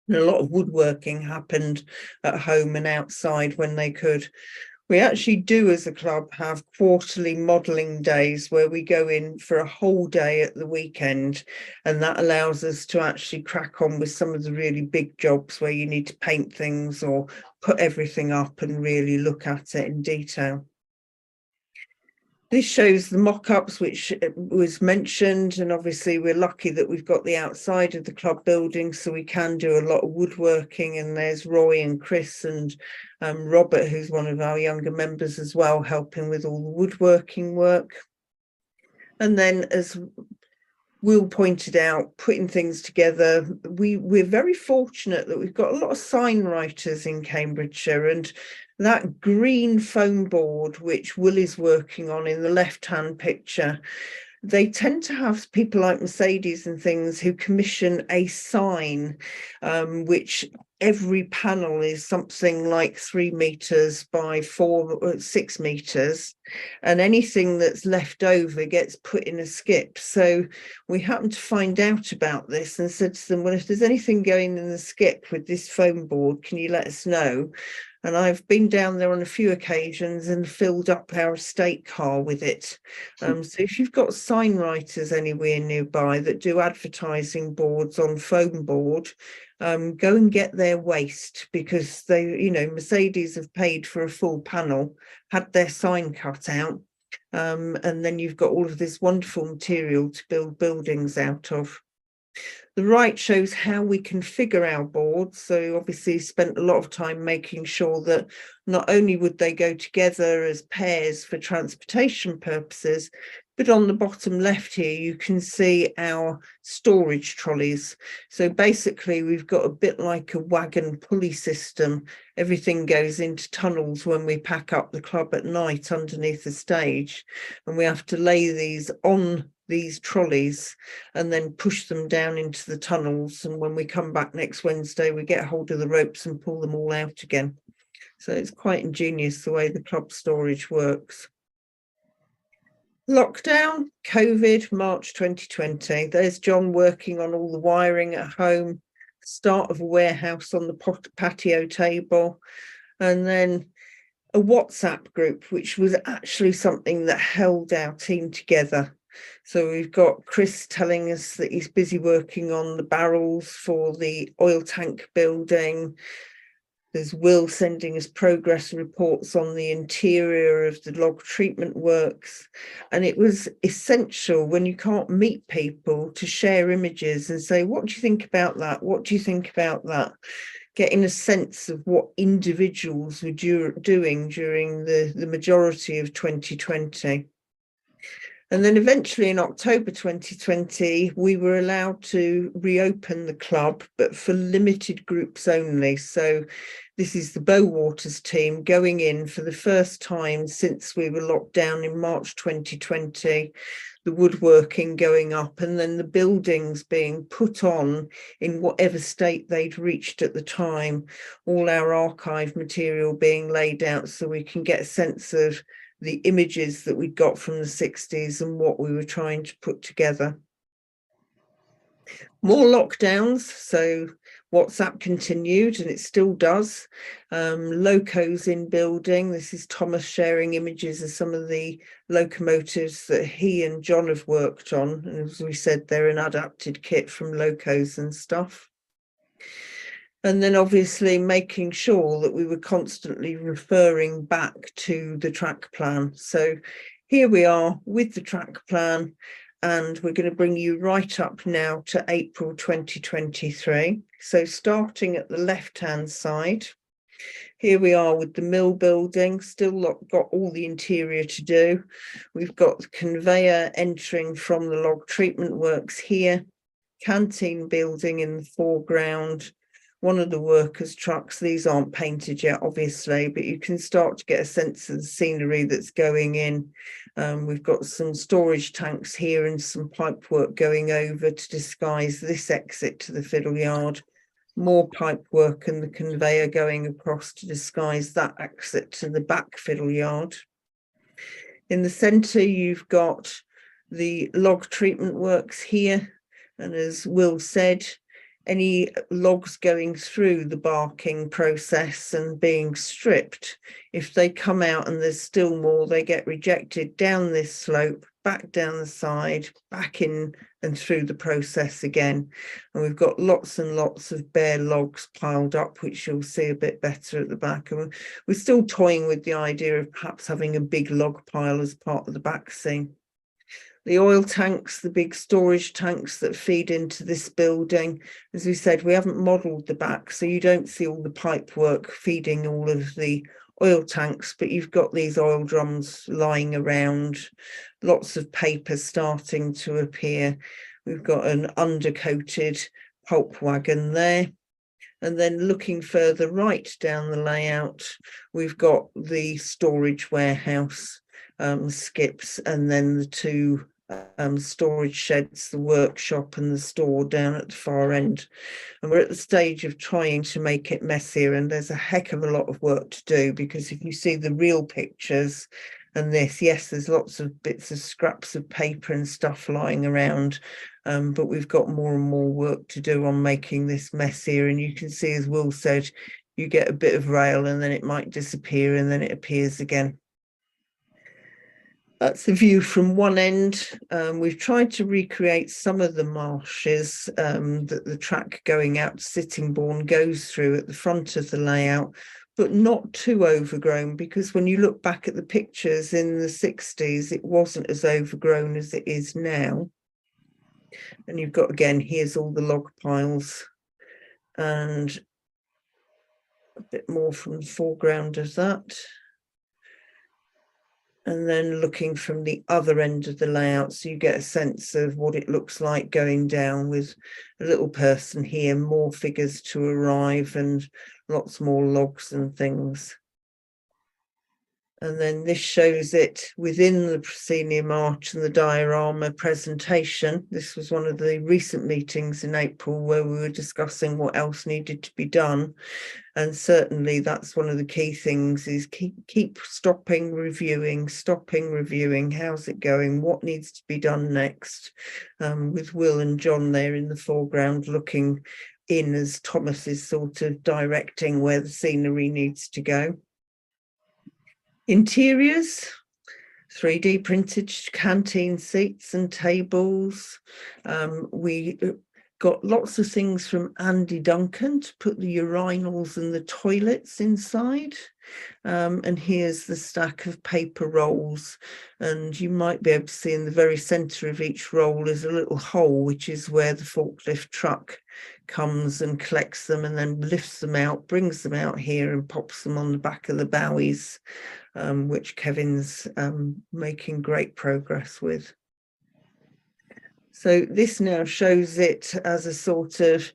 And a lot of woodworking happened at home and outside when they could. We actually do, as a club, have quarterly modelling days where we go in for a whole day at the weekend, and that allows us to actually crack on with some of the really big jobs where you need to paint things or put everything up and really look at it in detail. This shows the mock-ups which was mentioned, and obviously we're lucky that we've got the outside of the club building, so we can do a lot of woodworking. And there's Roy and Chris and Robert, who's one of our younger members as well, helping with all the woodworking work. And then, as Will pointed out, putting things together, we're very fortunate that we've got a lot of sign writers in Cambridgeshire, and that green foam board which Will is working on in the left-hand picture, they tend to have people like Mercedes and things who commission a sign, which every panel is something like 3 meters by 4 or 6 meters, and anything that's left over gets put in a skip. So we happened to find out about this and said to them, well, if there's anything going in the skip with this foam board, can you let us know? And I've been down there on a few occasions and filled up our estate car with it. So if you've got sign writers anywhere nearby that do advertising boards on foam board, go and get their waste, because they, you know, Mercedes have paid for a full panel, had their sign cut out, and then you've got all of this wonderful material to build buildings out of. The right shows how we configure our boards. So obviously spent a lot of time making sure that not only would they go together as pairs for transportation purposes, but on the bottom left here, you can see our storage trolleys. So basically we've got a bit like a wagon pulley system. Everything goes into tunnels when we pack up the club at night underneath the stage, and we have to lay these on these trolleys and then push them down into the tunnels. And when we come back next Wednesday, we get hold of the ropes and pull them all out again. So it's quite ingenious the way the club storage works. Lockdown, COVID, March 2020. There's John working on all the wiring at home, start of a warehouse on the patio table, and then a WhatsApp group, which was actually something that held our team together. So we've got Chris telling us that he's busy working on the barrels for the oil tank building. There's Will sending us progress reports on the interior of the log treatment works. And it was essential when you can't meet people to share images and say, what do you think about that? What do you think about that? Getting a sense of what individuals were doing during the majority of 2020. And then eventually in October 2020, we were allowed to reopen the club, but for limited groups only. So this is the Bowwaters team going in for the first time since we were locked down in March 2020, the woodworking going up, and then the buildings being put on in whatever state they'd reached at the time, all our archive material being laid out so we can get a sense of the images that we got from the 60s and what we were trying to put together. More lockdowns, so WhatsApp continued, and it still does. Locos in building. This is Thomas sharing images of some of the locomotives that he and John have worked on. And as we said, they're an adapted kit from Locos and stuff. And then obviously making sure that we were constantly referring back to the track plan. So here we are with the track plan, and we're going to bring you right up now to April 2023. So starting at the left-hand side, here we are with the mill building, still got all the interior to do. We've got the conveyor entering from the log treatment works here, canteen building in the foreground, one of the workers' trucks. These aren't painted yet, obviously, but you can start to get a sense of the scenery that's going in. We've got some storage tanks here and some pipe work going over to disguise this exit to the fiddle yard. More pipe work and the conveyor going across to disguise that exit to the back fiddle yard. In the centre, you've got the log treatment works here. And as Will said, any logs going through the barking process and being stripped. If they come out and there's still more, they get rejected down this slope, back down the side, back in and through the process again. And we've got lots and lots of bare logs piled up, which you'll see a bit better at the back. And we're still toying with the idea of perhaps having a big log pile as part of the back scene. The oil tanks, the big storage tanks that feed into this building. As we said, we haven't modelled the back, so you don't see all the pipe work feeding all of the oil tanks, but you've got these oil drums lying around, lots of paper starting to appear. We've got an undercoated pulp wagon there. And then looking further right down the layout, we've got the storage warehouse, skips, and then the two storage sheds, the workshop and the store down at the far end. And we're at the stage of trying to make it messier, and there's a heck of a lot of work to do, because if you see the real pictures and this, yes, there's lots of bits of scraps of paper and stuff lying around, but we've got more and more work to do on making this messier. And you can see, as Will said, you get a bit of rail and then it might disappear and then it appears again. That's the view from one end. We've tried to recreate some of the marshes that the track going out to Sittingbourne goes through at the front of the layout, but not too overgrown, because when you look back at the pictures in the 60s, it wasn't as overgrown as it is now. And you've got, again, here's all the log piles and a bit more from the foreground of that. And then looking from the other end of the layout, so you get a sense of what it looks like going down, with a little person here, more figures to arrive and lots more logs and things. And then this shows it within the proscenium arch and the diorama presentation. This was one of the recent meetings in April where we were discussing what else needed to be done. And certainly that's one of the key things, is keep stopping, reviewing, how's it going, what needs to be done next, with Will and John there in the foreground looking in as Thomas is sort of directing where the scenery needs to go. Interiors, 3D printed canteen seats and tables. We got lots of things from Andy Duncan to put the urinals and the toilets inside. And here's the stack of paper rolls, and you might be able to see in the very centre of each roll is a little hole, which is where the forklift truck comes and collects them and then lifts them out, brings them out here and pops them on the back of the bowies, which Kevin's making great progress with. So this now shows it as a sort of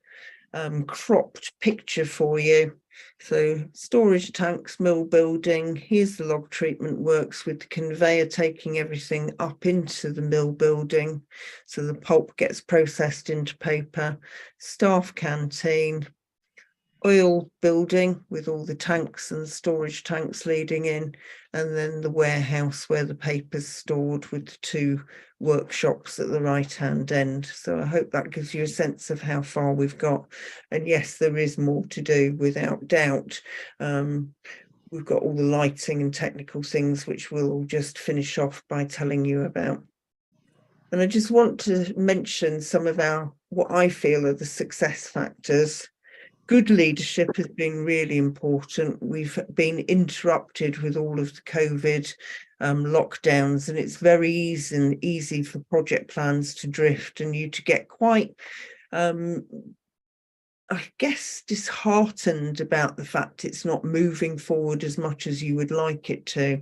cropped picture for you. So storage tanks, mill building, here's the log treatment works with the conveyor taking everything up into the mill building. So the pulp gets processed into paper, staff canteen, oil building with all the tanks and the storage tanks leading in, and then the warehouse where the paper's stored with the two workshops at the right hand end. So I hope that gives you a sense of how far we've got. And yes, there is more to do, without doubt. We've got all the lighting and technical things which we'll just finish off by telling you about. And I just want to mention some of what I feel are the success factors. Good leadership has been really important. We've been interrupted with all of the COVID lockdowns, and it's very easy for project plans to drift and you to get quite, I guess, disheartened about the fact it's not moving forward as much as you would like it to.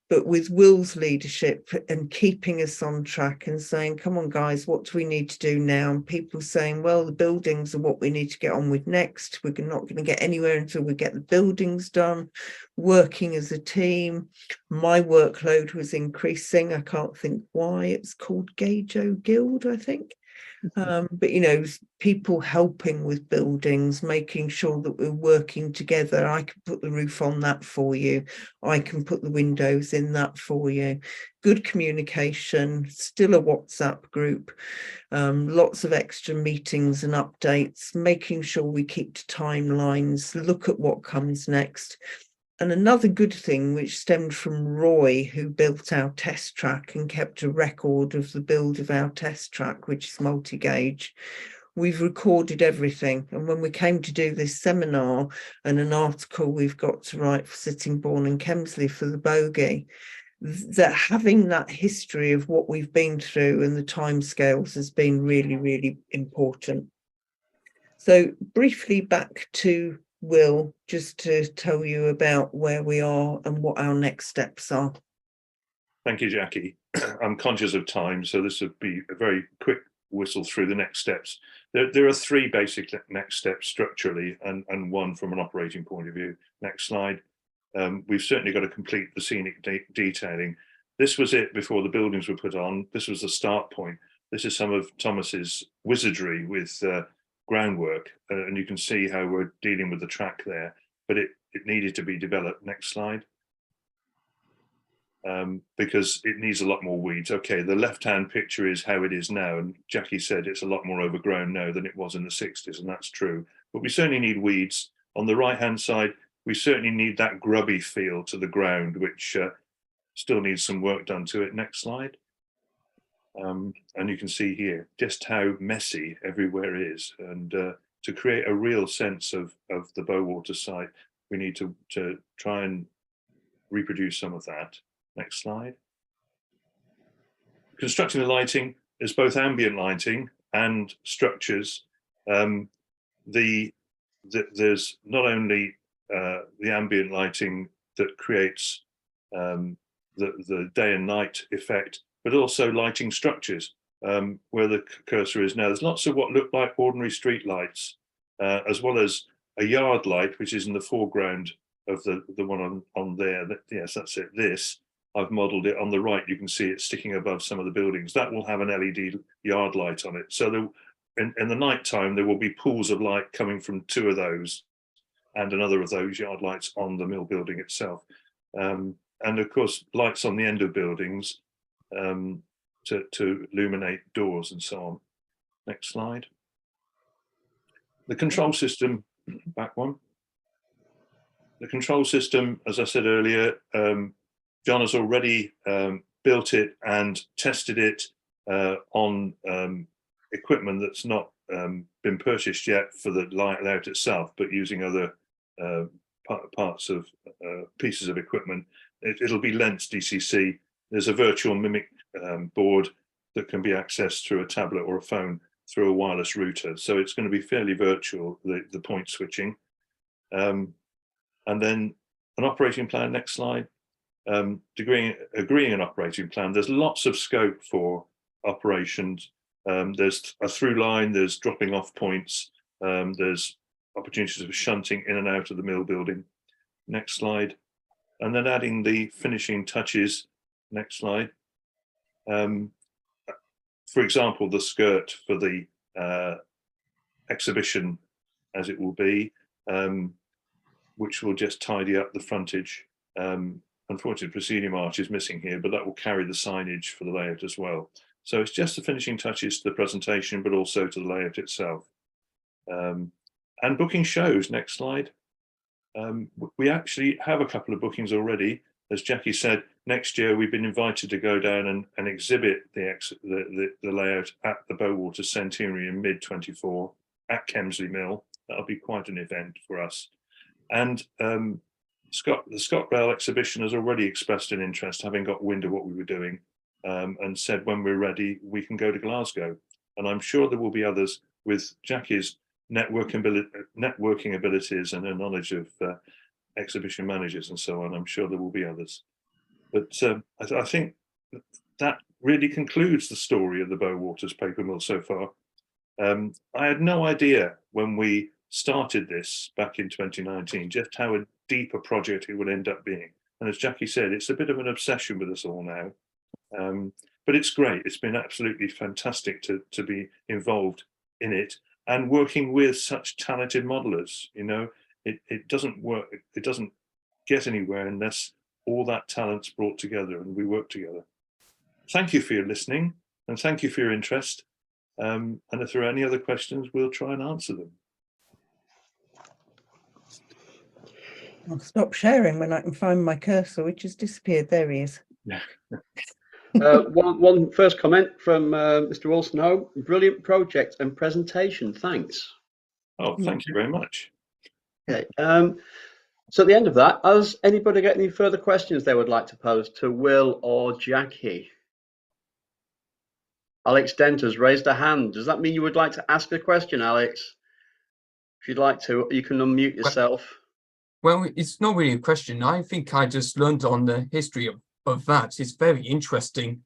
But with Will's leadership and keeping us on track and saying, come on, guys, what do we need to do now? And people saying, well, the buildings are what we need to get on with next. We're not going to get anywhere until we get the buildings done, working as a team. My workload was increasing. I can't think why. It's called Gajo Guild, I think. But, you know, people helping with buildings, making sure that we're working together. I can put the roof on that for you. I can put the windows in that for you. Good communication, still a WhatsApp group, lots of extra meetings and updates, making sure we keep to timelines, look at what comes next. And another good thing, which stemmed from Roy, who built our test track and kept a record of the build of our test track, which is multi-gauge. We've recorded everything. And when we came to do this seminar and an article we've got to write for Sittingbourne and Kemsley for the bogey, that having that history of what we've been through and the timescales has been really, really important. So briefly back to Will, just to tell you about where we are and what our next steps are. Thank you, Jackie. I'm conscious of time, so this would be a very quick whistle through the next steps. There are three basic next steps structurally and one from an operating point of view. Next slide. We've certainly got to complete the scenic detailing. This was it before the buildings were put on. This was the start point. This is some of Thomas's wizardry with groundwork, and you can see how we're dealing with the track there, but it needed to be developed. Next slide. Because it needs a lot more weeds. Okay, the left-hand picture is how it is now, and Jackie said it's a lot more overgrown now than it was in the 60s, and that's true. But we certainly need weeds. On the right-hand side, we certainly need that grubby feel to the ground, which still needs some work done to it. Next slide. And you can see here just how messy everywhere is, and to create a real sense of the Bowater site, we need to try and reproduce some of that. Next slide. Constructing the lighting is both ambient lighting and structures. There's not only the ambient lighting that creates the day and night effect, but also lighting structures where the cursor is now. There's lots of what look like ordinary street lights, as well as a yard light, which is in the foreground of the one on there. Yes, that's it. This, I've modelled it on the right. You can see it sticking above some of the buildings. That will have an LED yard light on it. So in the night time, there will be pools of light coming from two of those and another of those yard lights on the mill building itself. And of course, lights on the end of buildings to illuminate doors and so on. Next slide. The control system, back one. The control system, as I said earlier, John has already built it and tested it on equipment that's not been purchased yet for the layout itself, but using other parts of pieces of equipment. It'll be Lens DCC. There's a virtual mimic board that can be accessed through a tablet or a phone through a wireless router. So it's going to be fairly virtual, the point switching. And then an operating plan, next slide. Agreeing an operating plan. There's lots of scope for operations. There's a through line, there's dropping off points, there's opportunities for shunting in and out of the mill building. Next slide. And then adding the finishing touches. Next slide. For example, the skirt for the exhibition, as it will be, which will just tidy up the frontage. Unfortunately, proscenium arch is missing here, but that will carry the signage for the layout as well. So it's just the finishing touches to the presentation, but also to the layout itself. And booking shows, next slide. We actually have a couple of bookings already. As Jackie said, next year we've been invited to go down and exhibit the layout at the Bowater Centenary in mid-24 at Kemsley Mill. That'll be quite an event for us. And the ScotRail exhibition has already expressed an interest, having got wind of what we were doing, and said when we're ready, we can go to Glasgow. And I'm sure there will be others with Jackie's networking abilities and a knowledge of exhibition managers and so on. I'm sure there will be others. But I think that really concludes the story of the Bowaters paper mill so far. I had no idea when we started this back in 2019 just how a deeper project it would end up being. And as Jackie said, it's a bit of an obsession with us all now. but it's great. It's been absolutely fantastic to be involved in it and working with such talented modelers. You know, it doesn't work, it doesn't get anywhere unless all that talent's brought together and we work together. Thank you for your listening and thank you for your interest. And if there are any other questions, we'll try and answer them. I'll stop sharing when I can find my cursor, which has disappeared. There he is. Yeah. One first comment from Mr. Wilson Home. Brilliant project and presentation. Thanks. Oh, thank you very much. Okay. So at the end of that, has anybody got any further questions they would like to pose to Will or Jackie? Alex Dent has raised a hand. Does that mean you would like to ask a question, Alex? If you'd like to, you can unmute yourself. Well, it's not really a question. I think I just learned on the history of that. It's very interesting,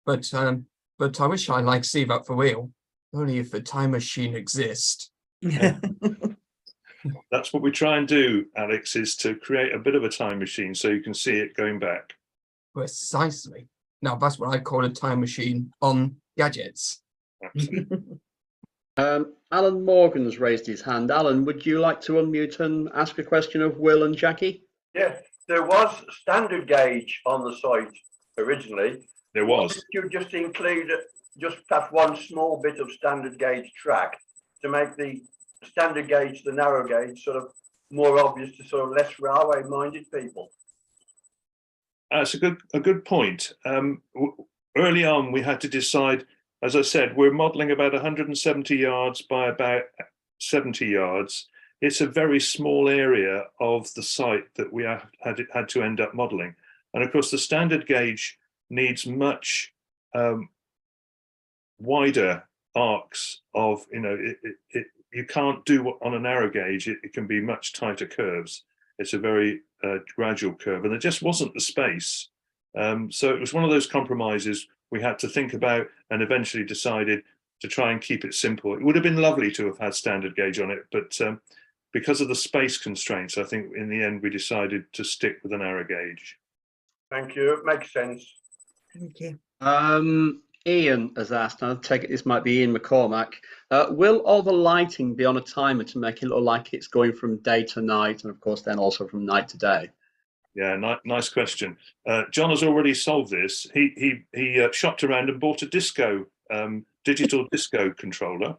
but I wish I like see that for real. Only if a time machine exists. Yeah. That's what we try and do, Alex, is to create a bit of a time machine so you can see it going back. Precisely. Now that's what I call a time machine on gadgets. Alan Morgan's raised his hand. Alan, would you like to unmute and ask a question of Will and Jackie? Yeah, there was standard gauge on the site originally. There was. Did you just include just have one small bit of standard gauge track to make the standard gauge, the narrow gauge, sort of more obvious to sort of less railway minded people? That's a good point. Early on, we had to decide, as I said, we're modelling about 170 yards by about 70 yards. It's a very small area of the site that we had to end up modelling. And of course, the standard gauge needs much wider arcs of, you know, you can't do on a narrow gauge, it can be much tighter curves. It's a very gradual curve, and there just wasn't the space. So it was one of those compromises we had to think about and eventually decided to try and keep it simple. It would have been lovely to have had standard gauge on it, but because of the space constraints, I think in the end we decided to stick with a narrow gauge. Thank you, it makes sense. Thank you. Ian has asked, and I take it this might be Ian McCormack, will all the lighting be on a timer to make it look like it's going from day to night, and of course then also from night to day? Yeah, nice question. John has already solved this. He shopped around and bought a digital disco controller,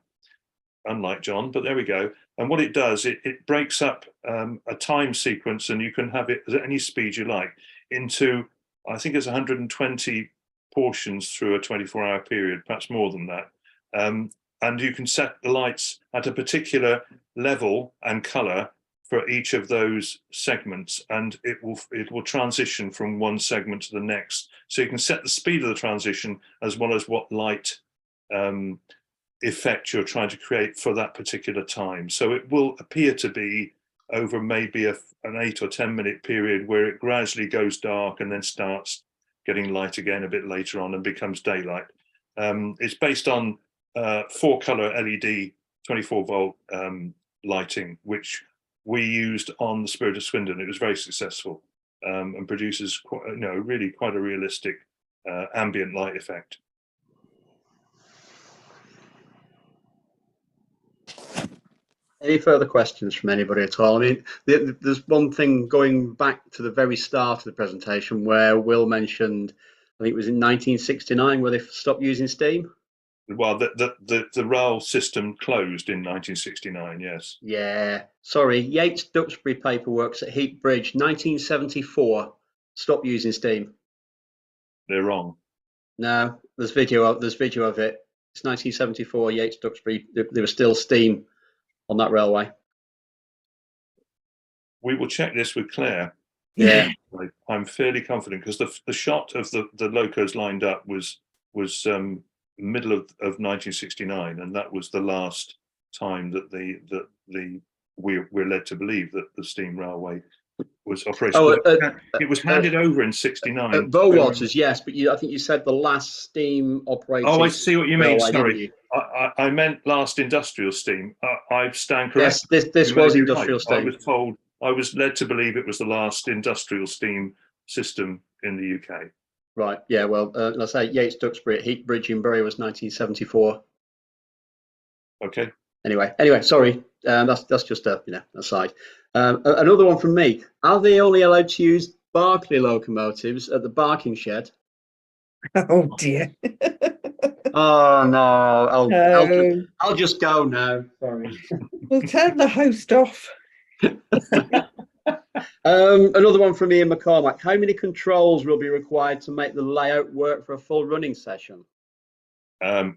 unlike John, but there we go. And what it does, it breaks up a time sequence, and you can have it at any speed you like into, I think it's 120 portions through a 24-hour period, perhaps more than that. And you can set the lights at a particular level and color for each of those segments, and it will transition from one segment to the next. So you can set the speed of the transition as well as what light effect you're trying to create for that particular time. So it will appear to be over maybe an 8 or 10 minute period where it gradually goes dark and then starts getting light again a bit later on and becomes daylight. It's based on 4-color LED 24-volt lighting, which we used on the Spirit of Swindon. It was very successful and produces really quite a realistic ambient light effect. Any further questions from anybody at all? I mean, there's one thing going back to the very start of the presentation where Will mentioned, I think it was in 1969 where they stopped using steam. Well, the rail system closed in 1969, yes. Yeah, sorry, Yates Duxbury Paperworks at Heath Bridge, 1974, stopped using steam. They're wrong. No, there's video of it. It's 1974, Yates Duxbury. There was still steam on that railway. We will check this with Claire. Yeah, I'm fairly confident because the shot of the locos lined up was middle of 1969, and that was the last time that we're led to believe that the steam railway was operational. It was handed over in 69. Bowaters, yes, but I think you said the last steam operated. Oh, I see what you mean. Railway, sorry, I meant last industrial steam. I stand corrected. Yes, this was industrial steam. I was led to believe it was the last industrial steam system in the UK. Right. Yeah. Well, let's say Yates Duxbury at Heath Bridge in Bury was 1974. Okay. Anyway, sorry. That's just a aside. Another one from me. Are they only allowed to use Barclay locomotives at the Barking Shed? Oh dear. Oh no, No. I'll just go now. Sorry. We'll turn the host off. Another one from Ian McCormack. How many controls will be required to make the layout work for a full running session? 2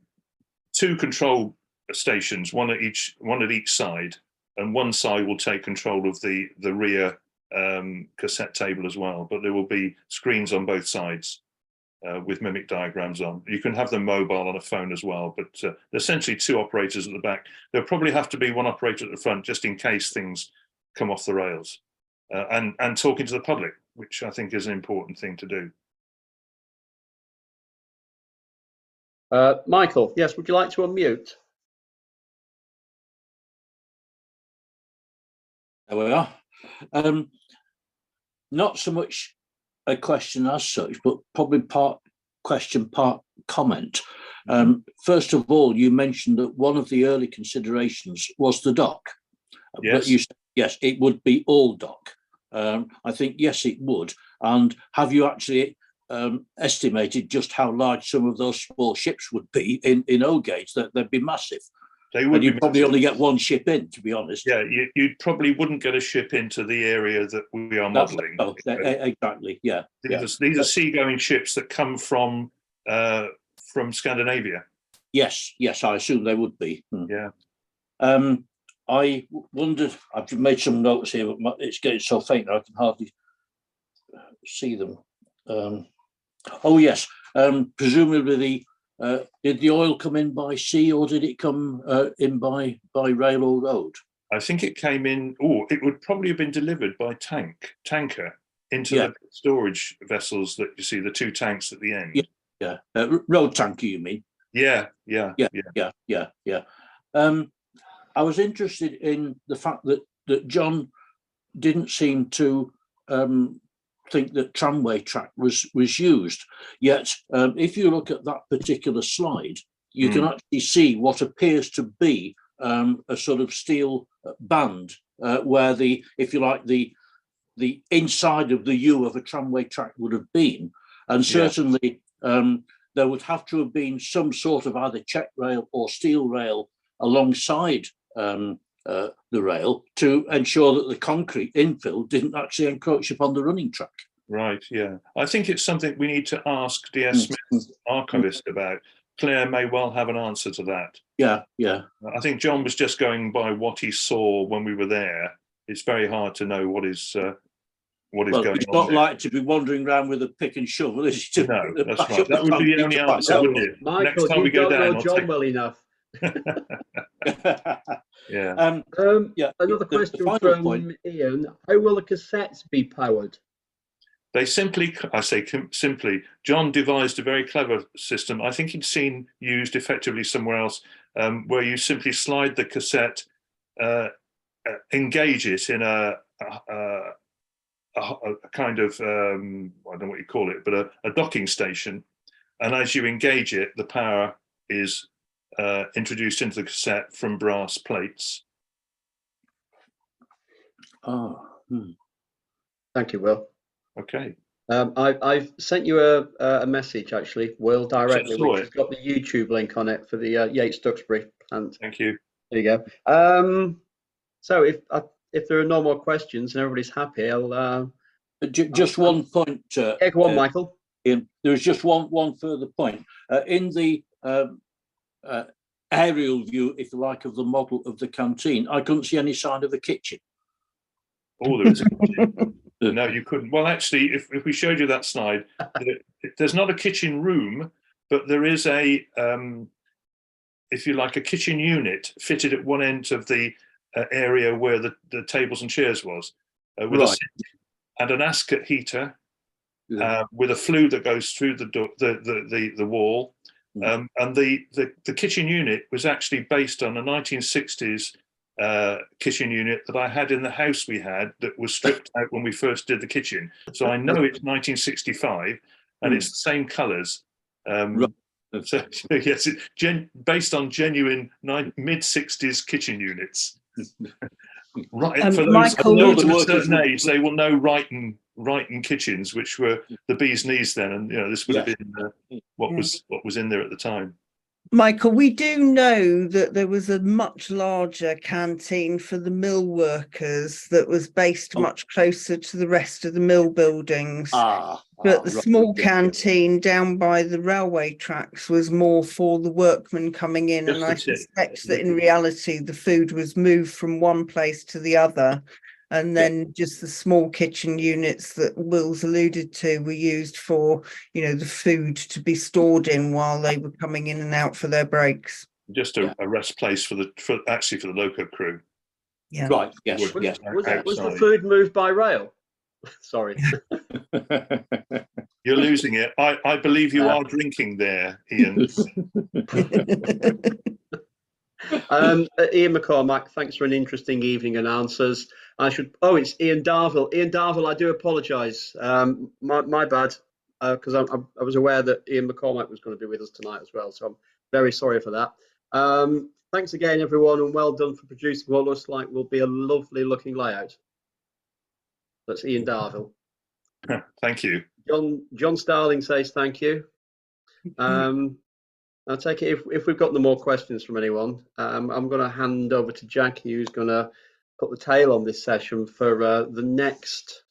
control stations, one at each side, and one side will take control of the rear cassette table as well. But there will be screens on both sides with mimic diagrams on. You can have them mobile on a phone as well, but essentially 2 operators at the back. There'll probably have to be 1 operator at the front just in case things come off the rails, and talking to the public, which I think is an important thing to do. Michael, yes, would you like to unmute? There we are. Not so much a question as such, but probably part question, part comment. First of all, you mentioned that one of the early considerations was the dock. Yes. But you said, yes, it would be all dock. I think, yes, it would. And have you actually estimated just how large some of those small ships would be in O gauge? That they'd be massive. They would. And you'd probably only get 1 ship in, to be honest. Yeah, you probably wouldn't get a ship into the area that we are modelling. Exactly. Yeah. These are seagoing ships that come from Scandinavia. Yes, I assume they would be. Yeah. I wondered. I've made some notes here, but it's getting so faint I can hardly see them. Oh yes. Presumably did the oil come in by sea or did it come in by rail or road? I think it came in. Oh, it would probably have been delivered by tanker into the storage vessels that you see, the 2 tanks at the end. Yeah. Road tanker, you mean? Yeah. I was interested in the fact that John didn't seem to think that tramway track was used. Yet, if you look at that particular slide, you can actually see what appears to be a sort of steel band where if you like, the inside of the U of a tramway track would have been. And certainly there would have to have been some sort of either check rail or steel rail alongside the rail to ensure that the concrete infill didn't actually encroach upon the running track. Right, yeah. I think it's something we need to ask D.S. Smith, archivist, about. Claire may well have an answer to that. Yeah. I think John was just going by what he saw when we were there. It's very hard to know what is going on. It's not like to be wandering around with a pick and shovel, is it? No, that's right. That would be the only answer, wouldn't it? Michael, next time we go down, know John well enough. Yeah. Another question from Ian. How will the cassettes be powered? They simply, John devised a very clever system. I think he'd seen used effectively somewhere else, where you simply slide the cassette, engage it in a kind of, I don't know what you call it, but a docking station. And as you engage it, the power is introduced into the cassette from brass plates. Thank you, Will. Okay. I've sent you a message, actually, Will, directly, which has got the YouTube link on it for the Yates Duxbury plant. Thank you. There you go. So if there are no more questions and everybody's happy, I'll just one point. Go on, Michael. Ian, there is just one further point. In the aerial view, if you like, of the model of the canteen, I couldn't see any sign of a kitchen. Oh, there is a kitchen. No, you couldn't. Well, actually, if we showed you that slide, there's not a kitchen room, but there is a, if you like, a kitchen unit fitted at one end of the area where the tables and chairs was, with a sink and an ascot heater, with a flue that goes through the wall. And the kitchen unit was actually based on a 1960s kitchen unit that I had in the house we had that was stripped out when we first did the kitchen. So I know it's 1965, and it's the same colours. Right. So, yes, based on genuine mid-60s kitchen units. Right, for those Michael, those of a workers certain would- age, they will know Wrighton kitchens, which were the bee's knees then, and this would have been what was in there at the time. Michael, we do know that there was a much larger canteen for the mill workers that was based much closer to the rest of the mill buildings. But the right, small yeah. canteen down by the railway tracks was more for the workmen coming in. Just And the I tip. suspect that in reality, the food was moved from one place to the other. And then just the small kitchen units that Will's alluded to were used for, the food to be stored in while they were coming in and out for their breaks. Just a rest place for the loco crew. Yeah. Right, yes, Was, yes. Was the outside. food moved by rail? Sorry. You're losing it. I believe you are drinking there, Ian. Ian McCormack, thanks for an interesting evening and answers. It's Ian Darville. Ian Darville, I do apologise. My bad, because I was aware that Ian McCormack was going to be with us tonight as well. So I'm very sorry for that. Thanks again, everyone, and well done for producing what looks like will be a lovely looking layout. That's Ian Darville. Thank you. John Starling says thank you. I'll take it if we've got no more questions from anyone. I'm going to hand over to Jackie, who's going to put the tail on this session for the next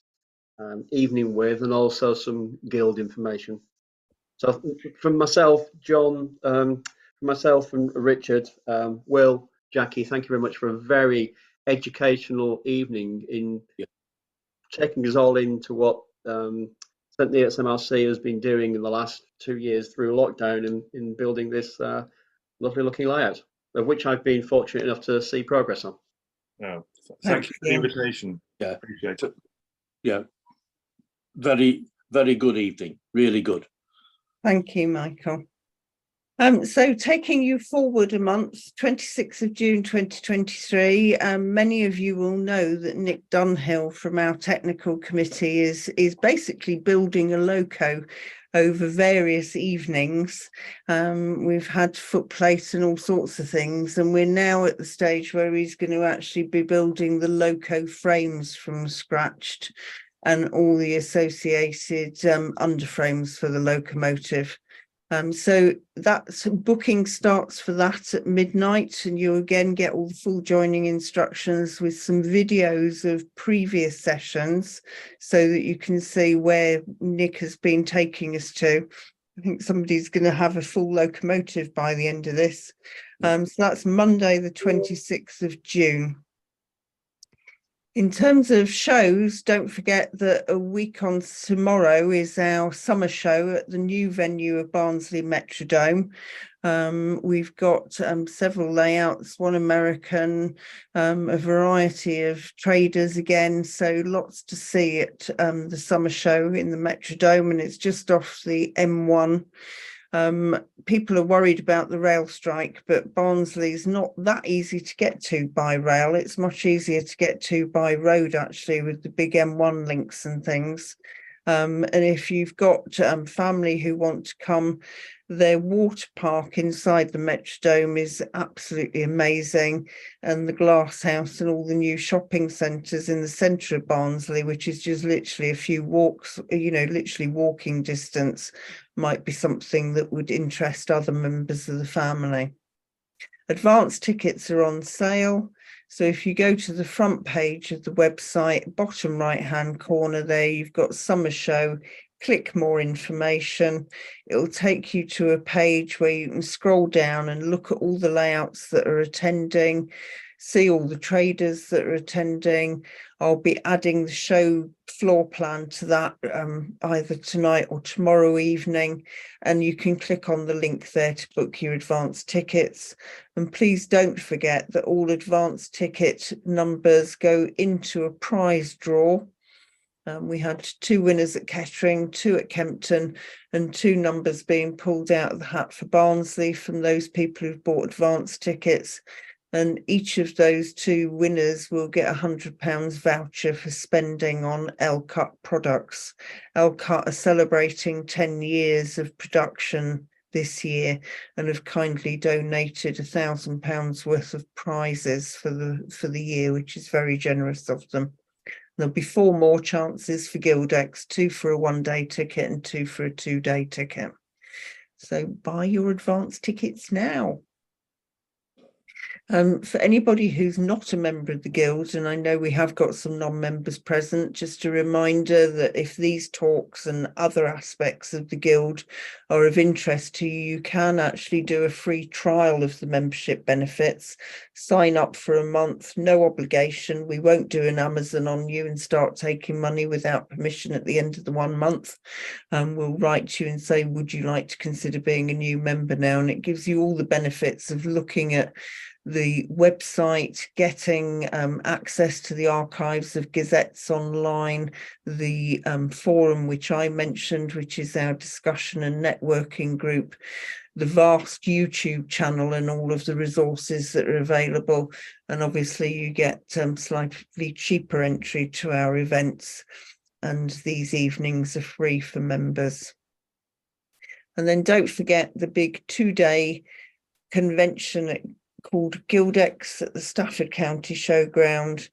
evening with, and also some guild information. So from myself, John, from myself and Richard, Will, Jackie, thank you very much for a very educational evening in taking us all into what St Neots MLC has been doing in the last 2 years through lockdown in building this lovely looking layout, of which I've been fortunate enough to see progress on. Oh, thank you for the invitation. Yeah. Appreciate it. Yeah. Very, very good evening. Really good. Thank you, Michael. So taking you forward a month, 26th of June 2023, many of you will know that Nick Dunhill from our technical committee is basically building a loco over various evenings. We've had footplates and all sorts of things, and we're now at the stage where he's going to actually be building the loco frames from scratch and all the associated underframes for the locomotive. So that's booking starts for that at midnight, and you again get all the full joining instructions with some videos of previous sessions so that you can see where Nick has been taking us to. I think somebody's going to have a full locomotive by the end of this. So that's Monday, the 26th of June. In terms of shows, don't forget that a week on tomorrow is our summer show at the new venue of Barnsley Metrodome. We've got several layouts, one American, a variety of traders again, so lots to see at the summer show in the Metrodome, and it's just off the M1. People are worried about the rail strike, but Barnsley's not that easy to get to by rail. It's much easier to get to by road, actually, with the big M1 links and things. And if you've got family who want to come, their water park inside the Metrodome is absolutely amazing. And the glass house and all the new shopping centres in the centre of Barnsley, which is just literally a few walks, literally walking distance, might be something that would interest other members of the family. Advance tickets are on sale. So if you go to the front page of the website, bottom right-hand corner there, you've got summer show, click more information. It'll take you to a page where you can scroll down and look at all the layouts that are attending, see all the traders that are attending. I'll be adding the show floor plan to that either tonight or tomorrow evening, and you can click on the link there to book your advance tickets. And please don't forget that all advance ticket numbers go into a prize draw. We had 2 winners at Kettering, 2 at Kempton, and 2 numbers being pulled out of the hat for Barnsley from those people who've bought advance tickets. And each of those 2 winners will get £100 voucher for spending on Elcut products. Elcut are celebrating 10 years of production this year and have kindly donated £1,000 worth of prizes for the year, which is very generous of them. There'll be 4 more chances for Gildex, 2 for a 1-day ticket and 2 for a 2-day ticket. So buy your advance tickets now. For anybody who's not a member of the Guild, and I know we have got some non-members present, just a reminder that if these talks and other aspects of the Guild are of interest to you, you can actually do a free trial of the membership benefits. Sign up for a month, no obligation. We won't do an Amazon on you and start taking money without permission at the end of the 1 month. We'll write to you and say, would you like to consider being a new member now? And it gives you all the benefits of looking at the website, getting access to the archives of gazettes online, the forum which I mentioned, which is our discussion and networking group, the vast YouTube channel and all of the resources that are available. And obviously you get slightly cheaper entry to our events, and these evenings are free for members. And then don't forget the big 2-day convention called Gildex at the Stafford County Showground,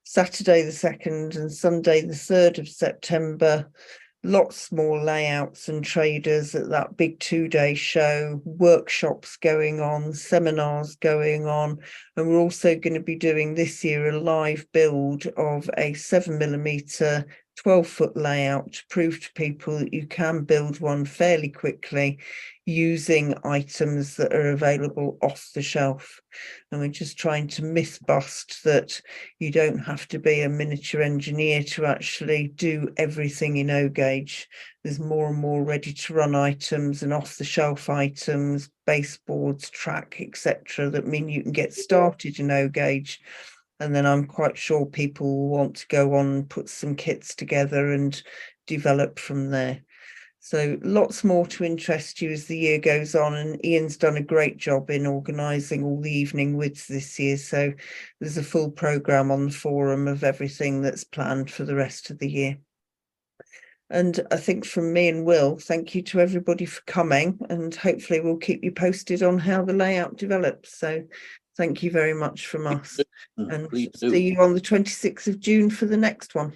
Saturday the 2nd and Sunday the 3rd of September. Lots more layouts and traders at that big 2-day show, workshops going on, seminars going on, and we're also going to be doing this year a live build of a 7mm 12-foot layout to prove to people that you can build one fairly quickly using items that are available off the shelf. And we're just trying to myth bust that you don't have to be a miniature engineer to actually do everything in O-Gauge. There's more and more ready to run items and off the shelf items, baseboards, track, etc., that mean you can get started in O-Gauge. And then I'm quite sure people will want to go on and put some kits together and develop from there. So lots more to interest you as the year goes on, and Ian's done a great job in organising all the evening wids this year. So there's a full programme on the forum of everything that's planned for the rest of the year. And I think from me and Will, thank you to everybody for coming, and hopefully we'll keep you posted on how the layout develops. So thank you very much from us, and Please do. see you on the 26th of June for the next one.